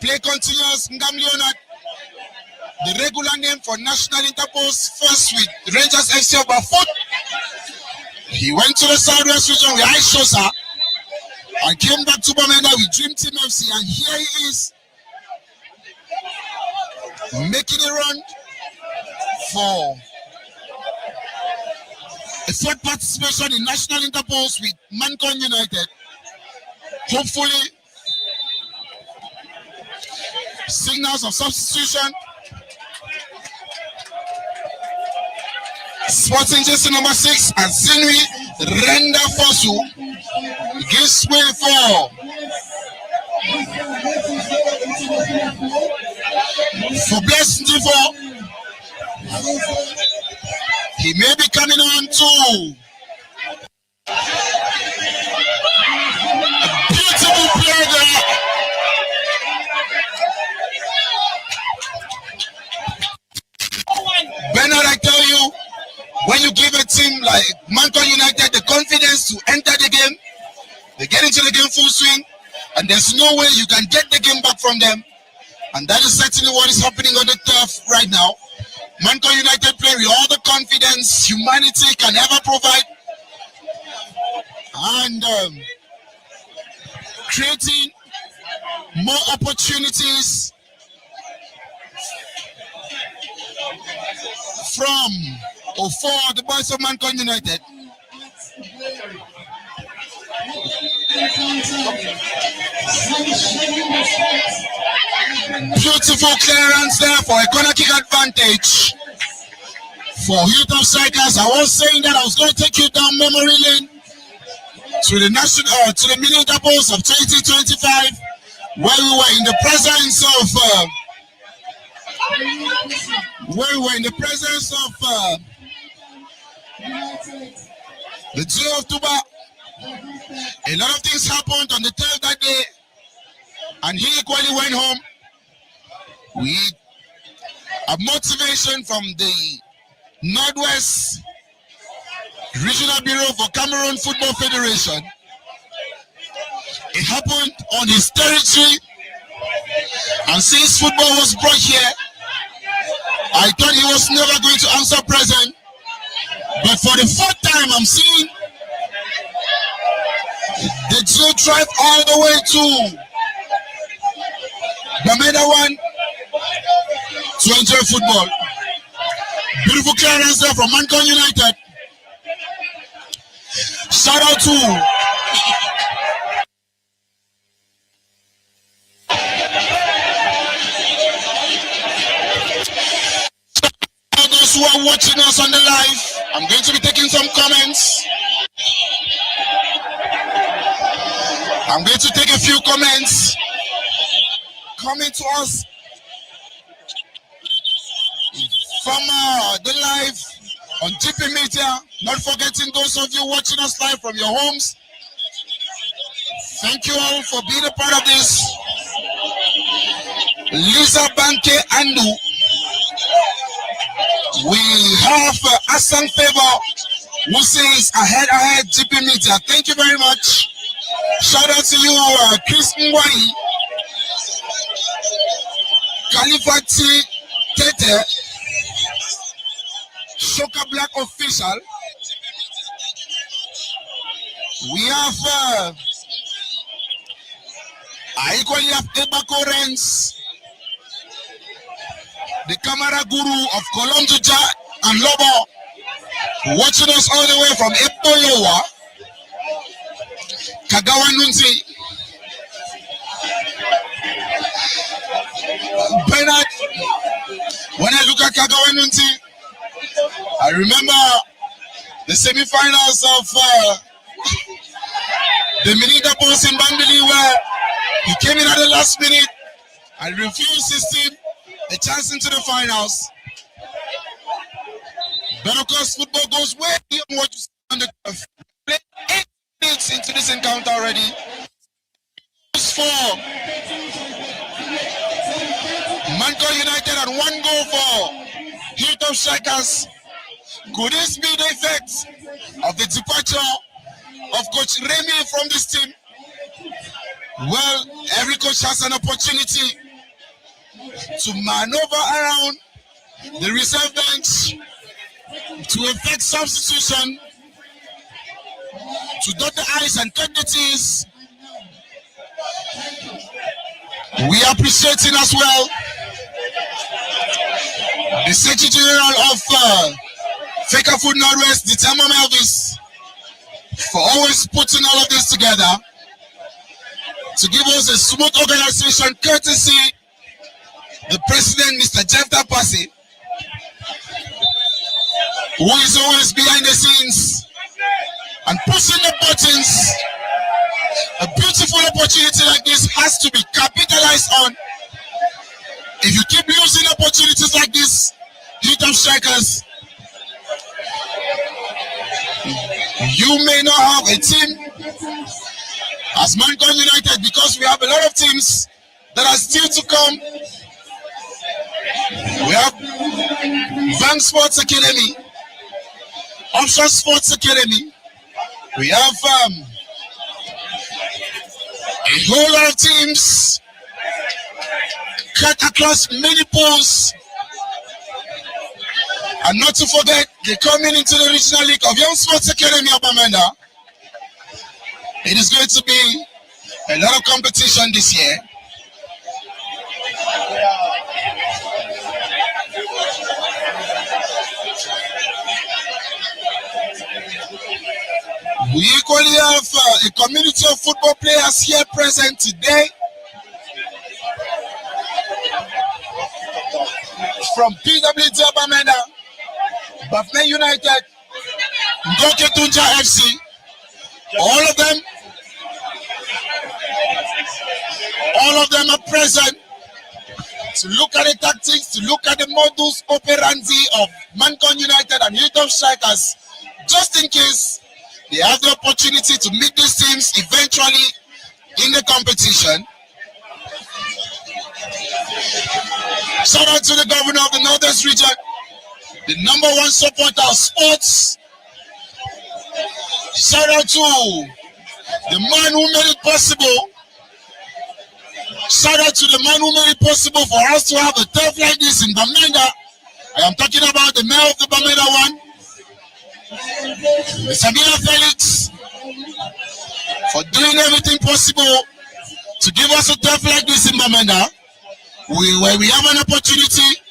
Play continuous. Ngam Leonard, the regular name for National Interpost, first with Rangers FC of Bafut. He went to the Southwest region with Aishosa and came back to Bamenda with Dream Team FC, and here he is making a run for a third participation in National Interpost with Mankon United. Hopefully, signals of substitution. Sporting Jesse number 6 and Zinwi Renda Fosu gives way for Blessed Divo. He may be coming on too. A beautiful play there. Bernard, I tell you, when you give a team like Mankon United the confidence to enter the game, they get into the game full swing, and there's no way you can get the game back from them. And that is certainly what is happening on the turf right now. Mankon United play with all the confidence humanity can ever provide, and creating more opportunities from or for the boys of Mankon United. Beautiful clearance there for a corner kick advantage for Hilltop strikers. I was saying that I was going to take you down memory lane to the national, to the mini doubles of 2025, where we were in the presence of the 2 of October. A lot of things happened on the 12th that day, and he equally went home with a motivation from the Northwest Regional Bureau for Cameroon Football Federation. It happened on his territory, And since football was brought here, I thought he was never going to answer present. But for the fourth time, I'm seeing the two drive all the way to Bamenda 1 to enjoy football. Beautiful clearance there from Mankon United. Shout out to all those who are watching us on the live. I'm going to be taking some comments. I'm going to take a few comments coming to us from the live on GP Media. Not forgetting those of you watching us live from your homes. Thank you all for being a part of this. Lisa Banke Andu. We have Asan Favor who says ahead GP Media. Thank you very much. Shout out to you, Chris Mwai, Kalifati Tete, Shoka Black Official. We have I equally have Ebako Renz, the camera guru of Kolomjuja and Lobo, watching us all the way from Epolowa, Kagawa Nunzi, Bernard. When I look at Kagawa Nunzi, I remember the semi-finals of the Minita Boss in Bangli, where he came in at the last minute and refused his team a chance into the finals. But of course, football goes way beyond what you see on the turf. 8 minutes into this encounter already. For Mankon United and 1 goal for Hilltop Strikers. Could this be the effect of the departure of Coach Remy from this team? Well, every coach has an opportunity to maneuver around the reserve bench to effect substitution, to dot the I's and cut the T's. We are appreciating as well the Secretary General of Faker Food Northwest, the Tama Melvis, for always putting all of this together to give us a smooth organization, courtesy the President, Mr. Jeff Tapasi, who is always behind the scenes and pushing the buttons. A beautiful opportunity like this has to be capitalized on. If you keep losing opportunities like this, Hilltop Strikers, you may not have a team as Mankon United, because we have a lot of teams that are still to come. We have Bank Sports Academy, Option Sports Academy. We have a whole lot of teams cut across many pools. And not to forget, they're coming into the regional league of Young Sports Academy of Bamenda. It is going to be a lot of competition this year. We equally have a community of football players here present today. From PWD Bamenda, Bafme United, Ngoke Tunja FC, all of them are present to look at the tactics, to look at the modus operandi of Mankon United and Hilltop Strikers, just in case they have the opportunity to meet these teams eventually in the competition. Shout out to the governor of the Northeast region, the #1 supporter of sports. Shout out to the man who made it possible Shout out to the man who made it possible for us to have a turf like this in Bamenda. I am talking about the mayor of the Bamenda one, Sabina Felix, for doing everything possible to give us a turf like this in Bamenda. Where we have an opportunity,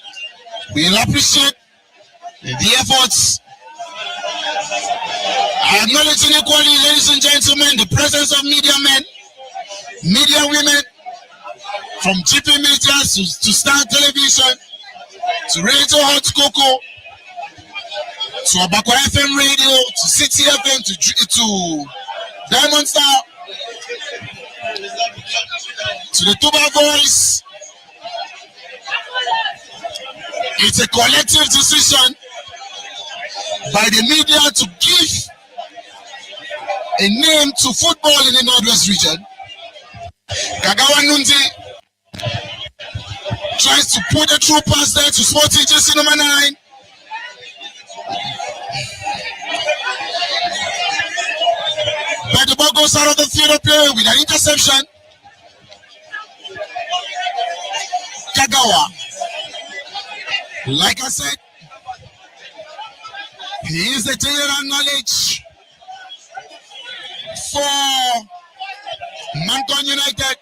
we will appreciate the efforts. I acknowledge inequality, ladies and gentlemen, the presence of media men, media women, from GP Media to Star Television, to Radio Hot Cocoa, to Abako FM Radio, to City FM, to Diamond Star, to the Tuba Voice. It's a collective decision by the media to give a name to football in the Northwest region. Kagawa Nundi tries to put a true pass there to Sporting Jersey number 9. But the ball goes out of the field of play with an interception. Kagawa, like I said, he is the general knowledge for Mankon United.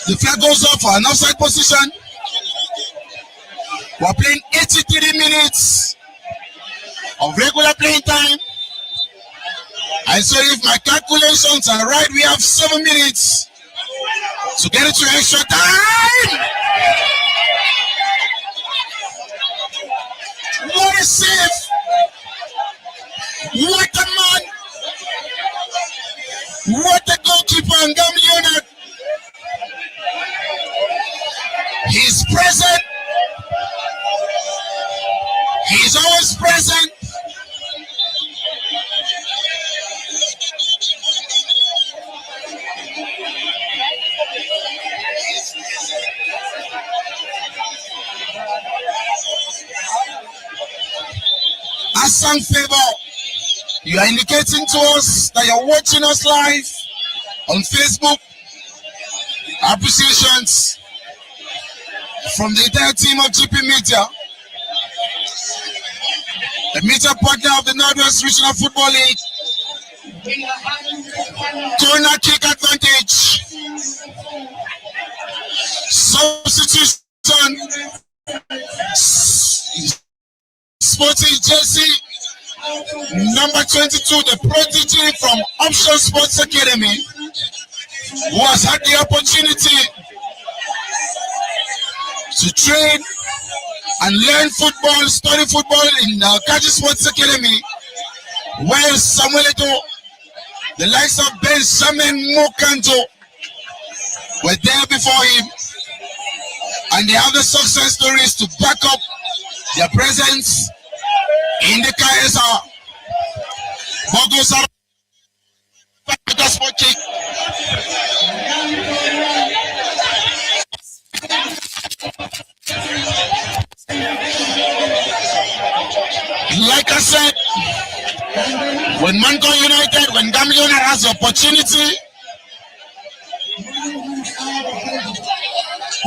The flag goes off for an offside position. We're playing 83 minutes of regular playing time. And so if my calculations are right, we have 7 minutes to get it to extra time. What a save! What a man! What a goalkeeper, and Leonard. He's present. He's always present. Asang Favor, you are indicating to us that you're watching us live on Facebook. Appreciations from the entire team of GP Media, the media partner of the Northwest Regional Football League. Corner kick advantage. Substitution. Sporting Jersey, number 22, the prodigy from Option Sports Academy, who has had the opportunity to train and learn football, study football in Kaji Sports Academy, where Samuel Eto'o, the likes of Benjamin Mokanto were there before him, and they have the success stories to back up their presence in the KSR. Bogos are the sport kick. Like I said, when Mankon United, when Gambiona has the opportunity,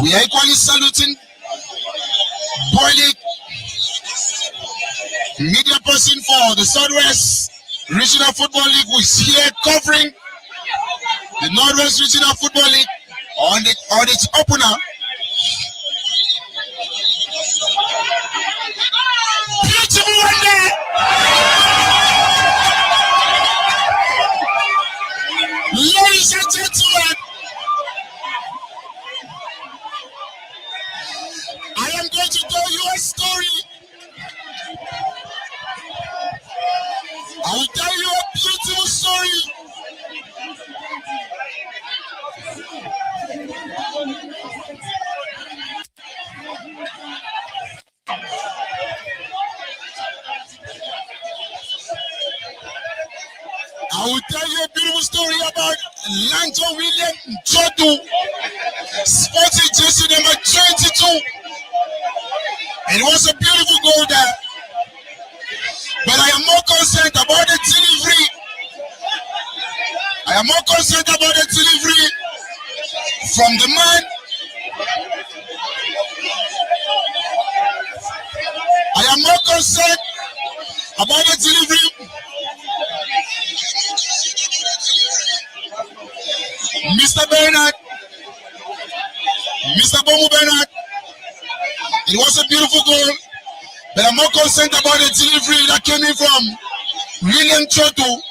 we are equally saluting Boylik, media person for the Southwest Regional Football League, who is here covering the Northwest Regional Football League on its opener. Beautiful one there. Ladies and gentlemen, I am going to tell you a story. I will tell you a beautiful story. I will tell you a beautiful story about Lanto William Jodu, Sporting Jersey number 22. It was a beautiful goal there. But I am more concerned about the delivery. I am more concerned about the delivery from the man. I am more concerned about the delivery. Mr. Bernard, Mr. Bomu Bernard, it was a beautiful goal, but I'm more concerned about the delivery that came in from William Choto.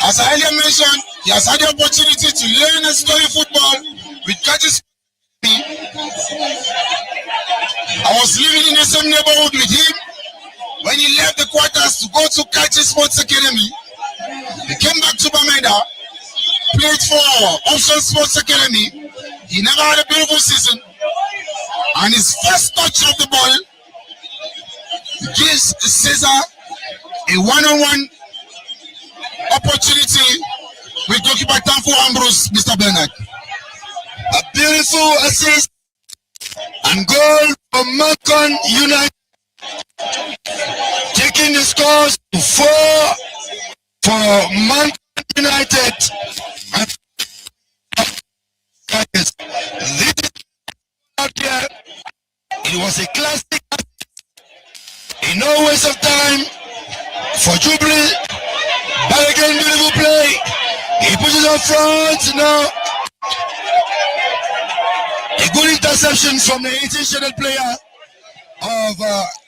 As I earlier mentioned, he has had the opportunity to learn and study football with catches. I was living in the same neighborhood with him when he left the quarters to go to Catches Sports Academy. He came back to Bamenda, played for Option Sports Academy. He never had a beautiful season. And his first touch of the ball gives Cesar a one-on-one opportunity with goalkeeper Tanfu Ambrose, Mr. Bernard. A beautiful assist and goal for Mankon United, taking the scores to 4 for Mankon United. This out here, it was a classic. In no waste of time for Jubilee. Back again, beautiful play. He pushes up front now. A good interception from the 18-shaded player of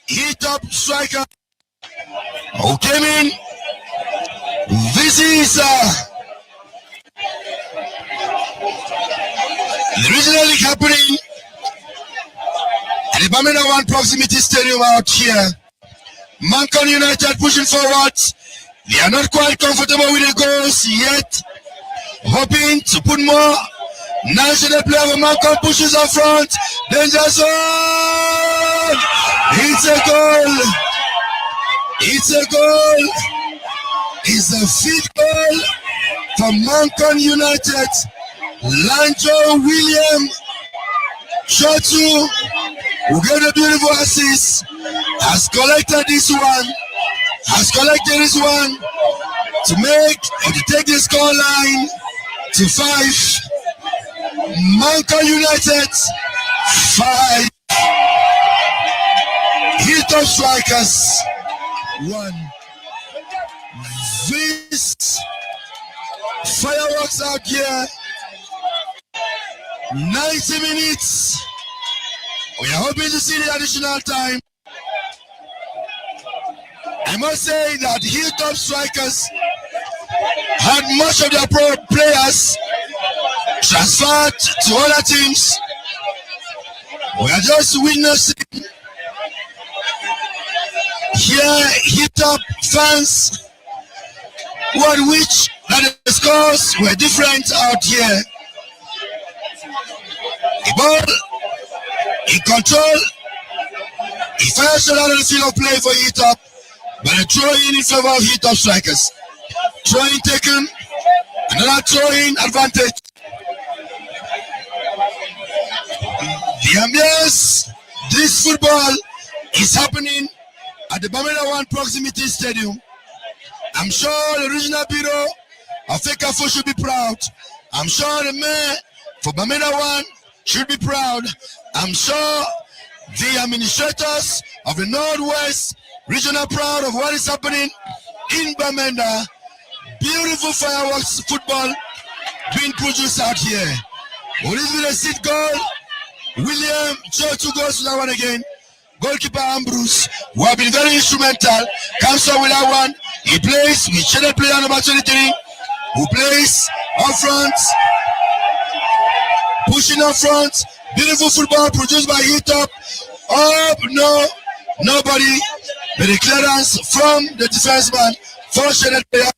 Hilltop striker who came in. This is the regional league happening at the Bamenda 1 Proximity Stadium out here. Mankon United pushing forward. They are not quite comfortable with the goals yet. Hoping to put more. National player of Mankon pushes up front. Danger zone. It's a goal. It's a goal. It's a fifth goal for Mankon United. Lanjo William Shotu, who gave a beautiful assist, has collected this one. To make or to take the score line to 5. Mankon United 5. Hilltop Strikers 1. This fireworks out here. 90 minutes. We are hoping to see the additional time. I must say that Hilltop Strikers had much of their pro players transferred to other teams. We are just witnessing here Hilltop fans who had wished that the scores were different out here. The ball in control. He fires out of the field of play for Hilltop, but a throw in favor of Hilltop Strikers. Throw in taken, another throw in advantage. The ambience, this football is happening at the Bamenda 1 Proximity Stadium. I'm sure the regional bureau of FECAFO should be proud. I'm sure the mayor for Bamenda 1 should be proud. I'm sure the administrators of the Northwest region are proud of what is happening in Bamenda. Beautiful fireworks football being produced out here. What is with a seat goal? William Joe 2 goals to that one again. Goalkeeper Ambrose, who have been very instrumental, comes up with that one. He plays with shadow player number 23, who plays up front, pushing up front. Beautiful football produced by Hilltop. Up, no, nobody. But the clearance from the defenseman for shadow player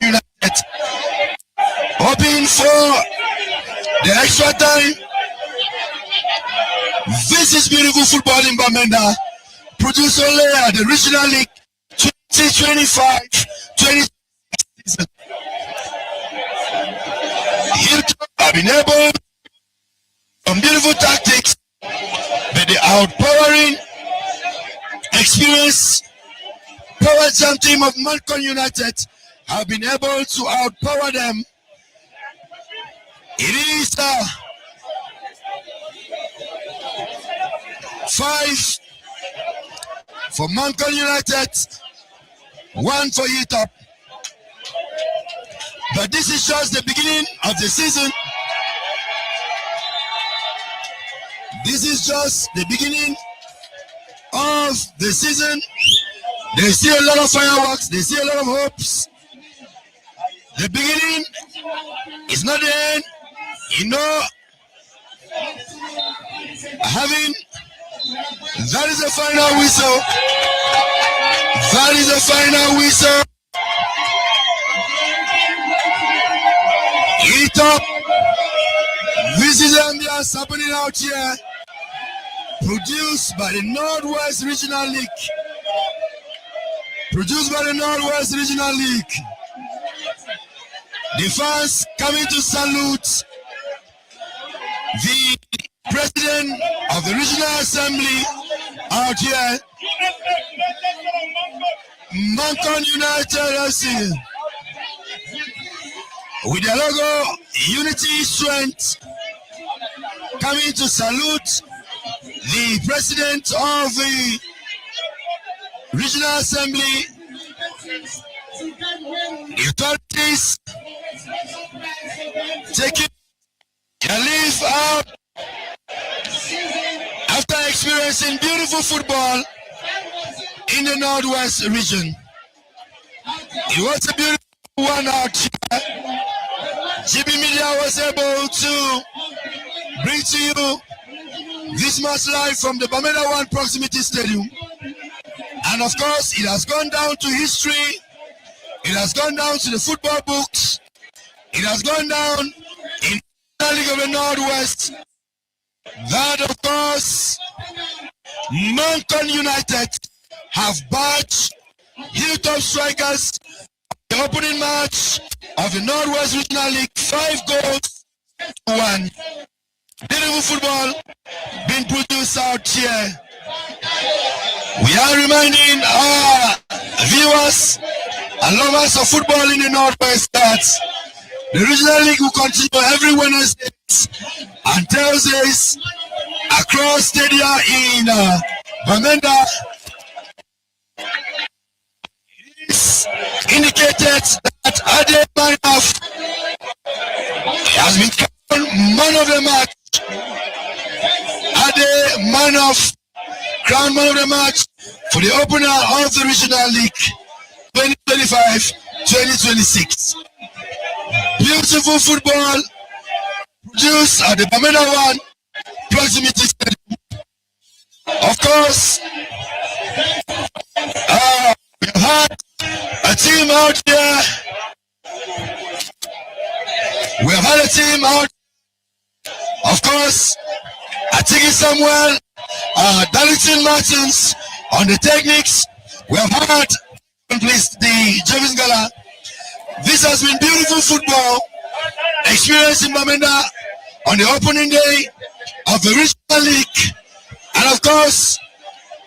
United. Hoping for the extra time. This is beautiful football in Bamenda, produced only at the Regional League 2025-2026 season. Hilltop have been able some beautiful tactics, but the outpowering experience power jam team of Mankon United have been able to outpower them. It is 5 for Mankon United, 1 for Hilltop. But this is just the beginning of the season. This is just the beginning of the season. There's still a lot of fireworks. There's still a lot of hopes. The beginning is not the end. You know, that is the final whistle. That is the final whistle. Hilltop. This is the ambience happening out here. Produced by the Northwest Regional League. Produced by the Northwest Regional League. The fans coming to salute the president of the Regional Assembly out here. Mankon United FC. With the logo Unity Strength, coming to salute the president of the Regional Assembly, the authorities taking their leave out after experiencing beautiful football in the Northwest region. It was a beautiful one out here. GB Media was able to bring to you this match live from the Bermuda One Proximity Stadium. And of course, it has gone down to history. It has gone down to the football books. It has gone down in the League of the Northwest. That, of course, Mankon United have badged Hilltop Strikers the opening match of the Northwest Regional League, 5 goals to 1. Beautiful football being produced out here. We are reminding our viewers and lovers of football in the Northwest that the Regional League will continue every Wednesday and Thursdays across stadia in Bermuda. It's indicated that Ade Manoff has been crowned man of the match. Ade Manoff crowned man of the match for the opener of the Regional League 2025-2026. Beautiful football produced at the Bermuda One Proximity Stadium. Of course, we've had a team out here. We have had a team out. Of course, Atigi Samuel, Darlington Martins on the techniques. We have had, please, the Javis Gala. This has been beautiful football experience in Bermuda on the opening day of the Regional League. And of course,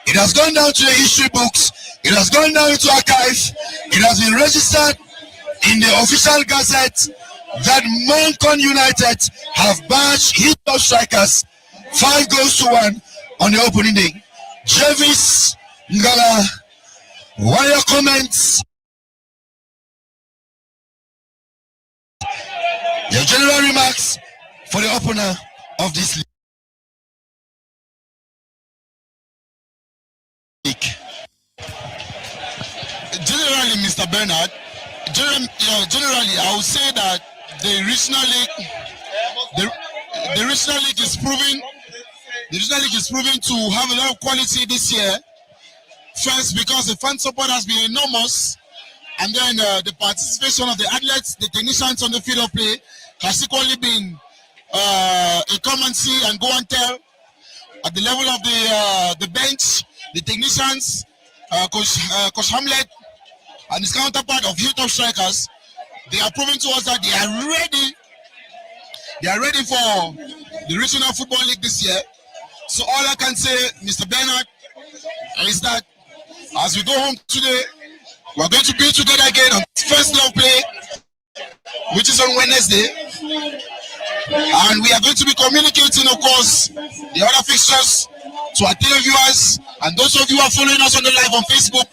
it has gone down to the history books. It has gone down into archive. It has been registered in the official gazette that Mankon United have badged Hilltop Strikers 5 goals to 1 on the opening day. Javis Ngala, what are your comments? Your general remarks for the opener of this league. Generally, Mr. Bernard, generally, I would say that the regional league is proving to have a lot of quality this year. First, because the fan support has been enormous, and then the participation of the athletes, the technicians on the field of play has equally been a come and see and go and tell. At the level of the bench, the technicians, Coach Hamlet and his counterpart of Hilltop Strikers, they are proving to us that they are ready. They are ready for the Regional Football League this year. So all I can say, Mr. Bernard, is that as we go home today, We're going to be together again on first day of play, which is on Wednesday. And we are going to be communicating, of course, the other fixtures to our televiewers and those of you who are following us on the live on Facebook,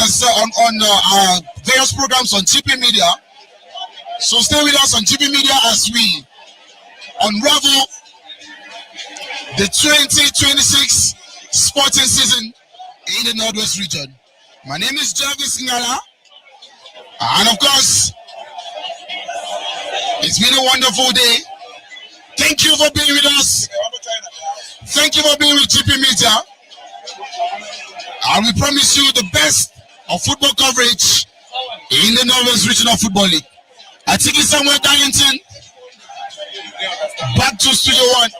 as on our various programs on GP Media. So stay with us on GP Media as we unravel the 2026 sporting season in the Northwest region. My name is Jarvis Ngala, and of course, it's been a wonderful day. Thank you for being with us. Thank you for being with GP Media. And we promise you the best of football coverage in the Northwest Regional Football League. I think it's Samuel Darlington. Back to Studio One.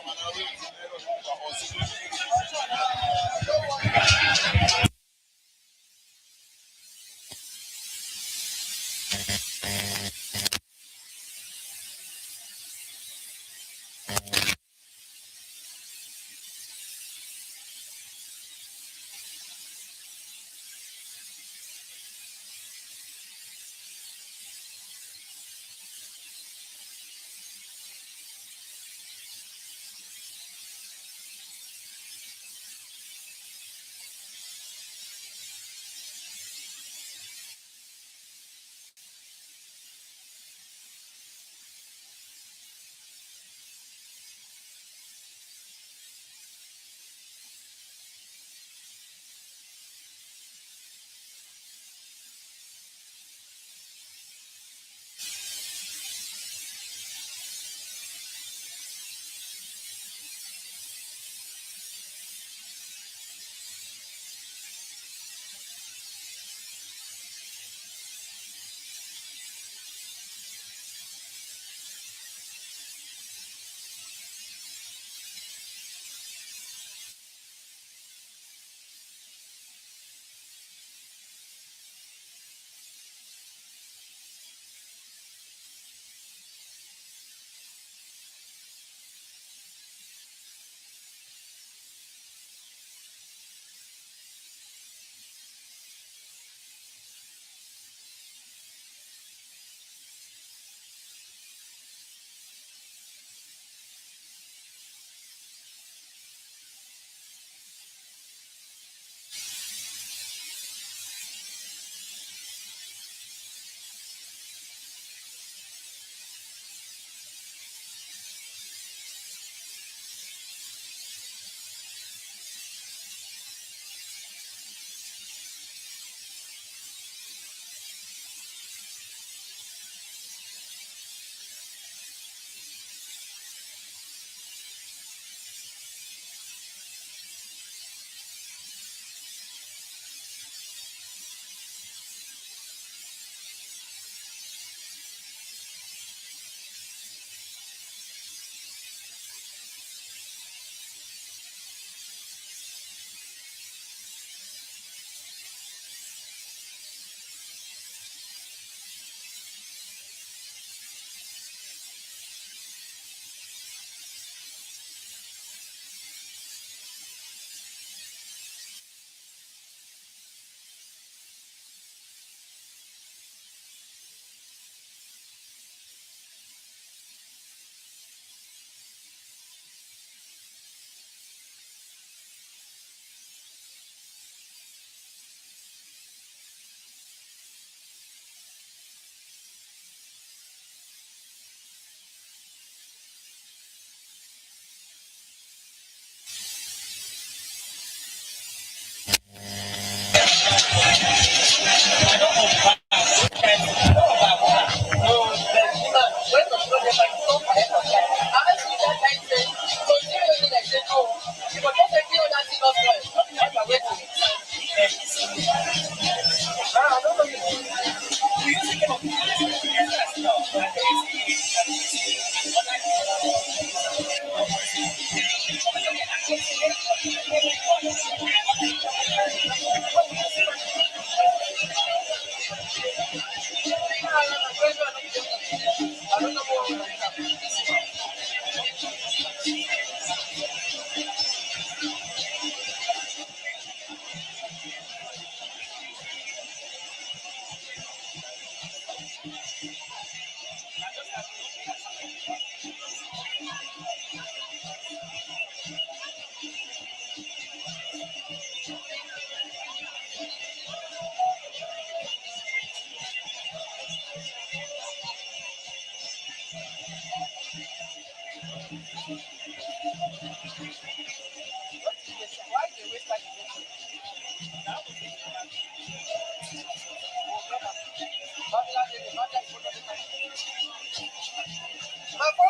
My phone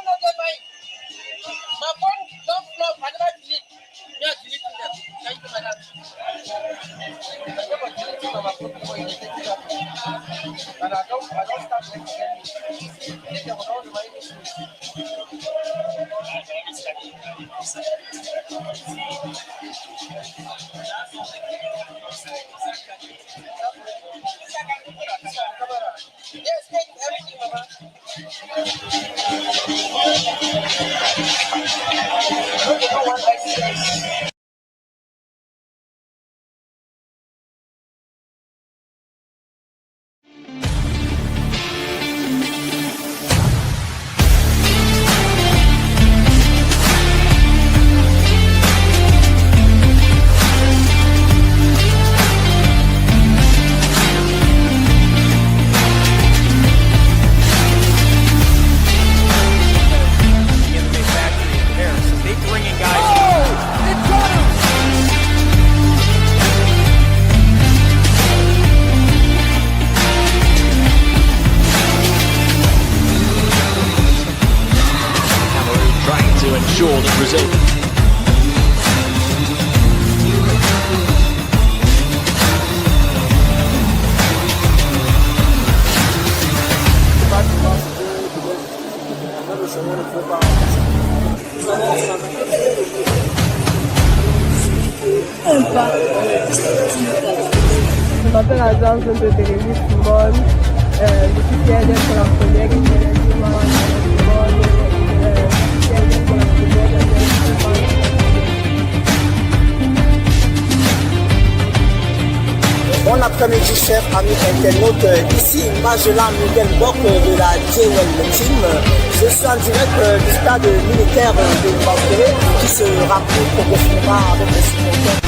not get mine. My phone don't flop. I never delete. Yeah, deleting them. Thank you, madam. I never deleting my phone before you take it up. And I don't start them again. Take them all the money. Yes, take everything, mama. ensure that Brazil Je m'appelle Adam, je viens de Télévis Simone. Je suis fière d'être la première qui vient de Simone. Je suis fière d'être la première qui vient de Bon après-midi, chers amis internautes. Ici Magellan Miguel Bock de la JWL Team. Je suis en direct du stade militaire de Banquet qui se rapproche progressivement avec les supporters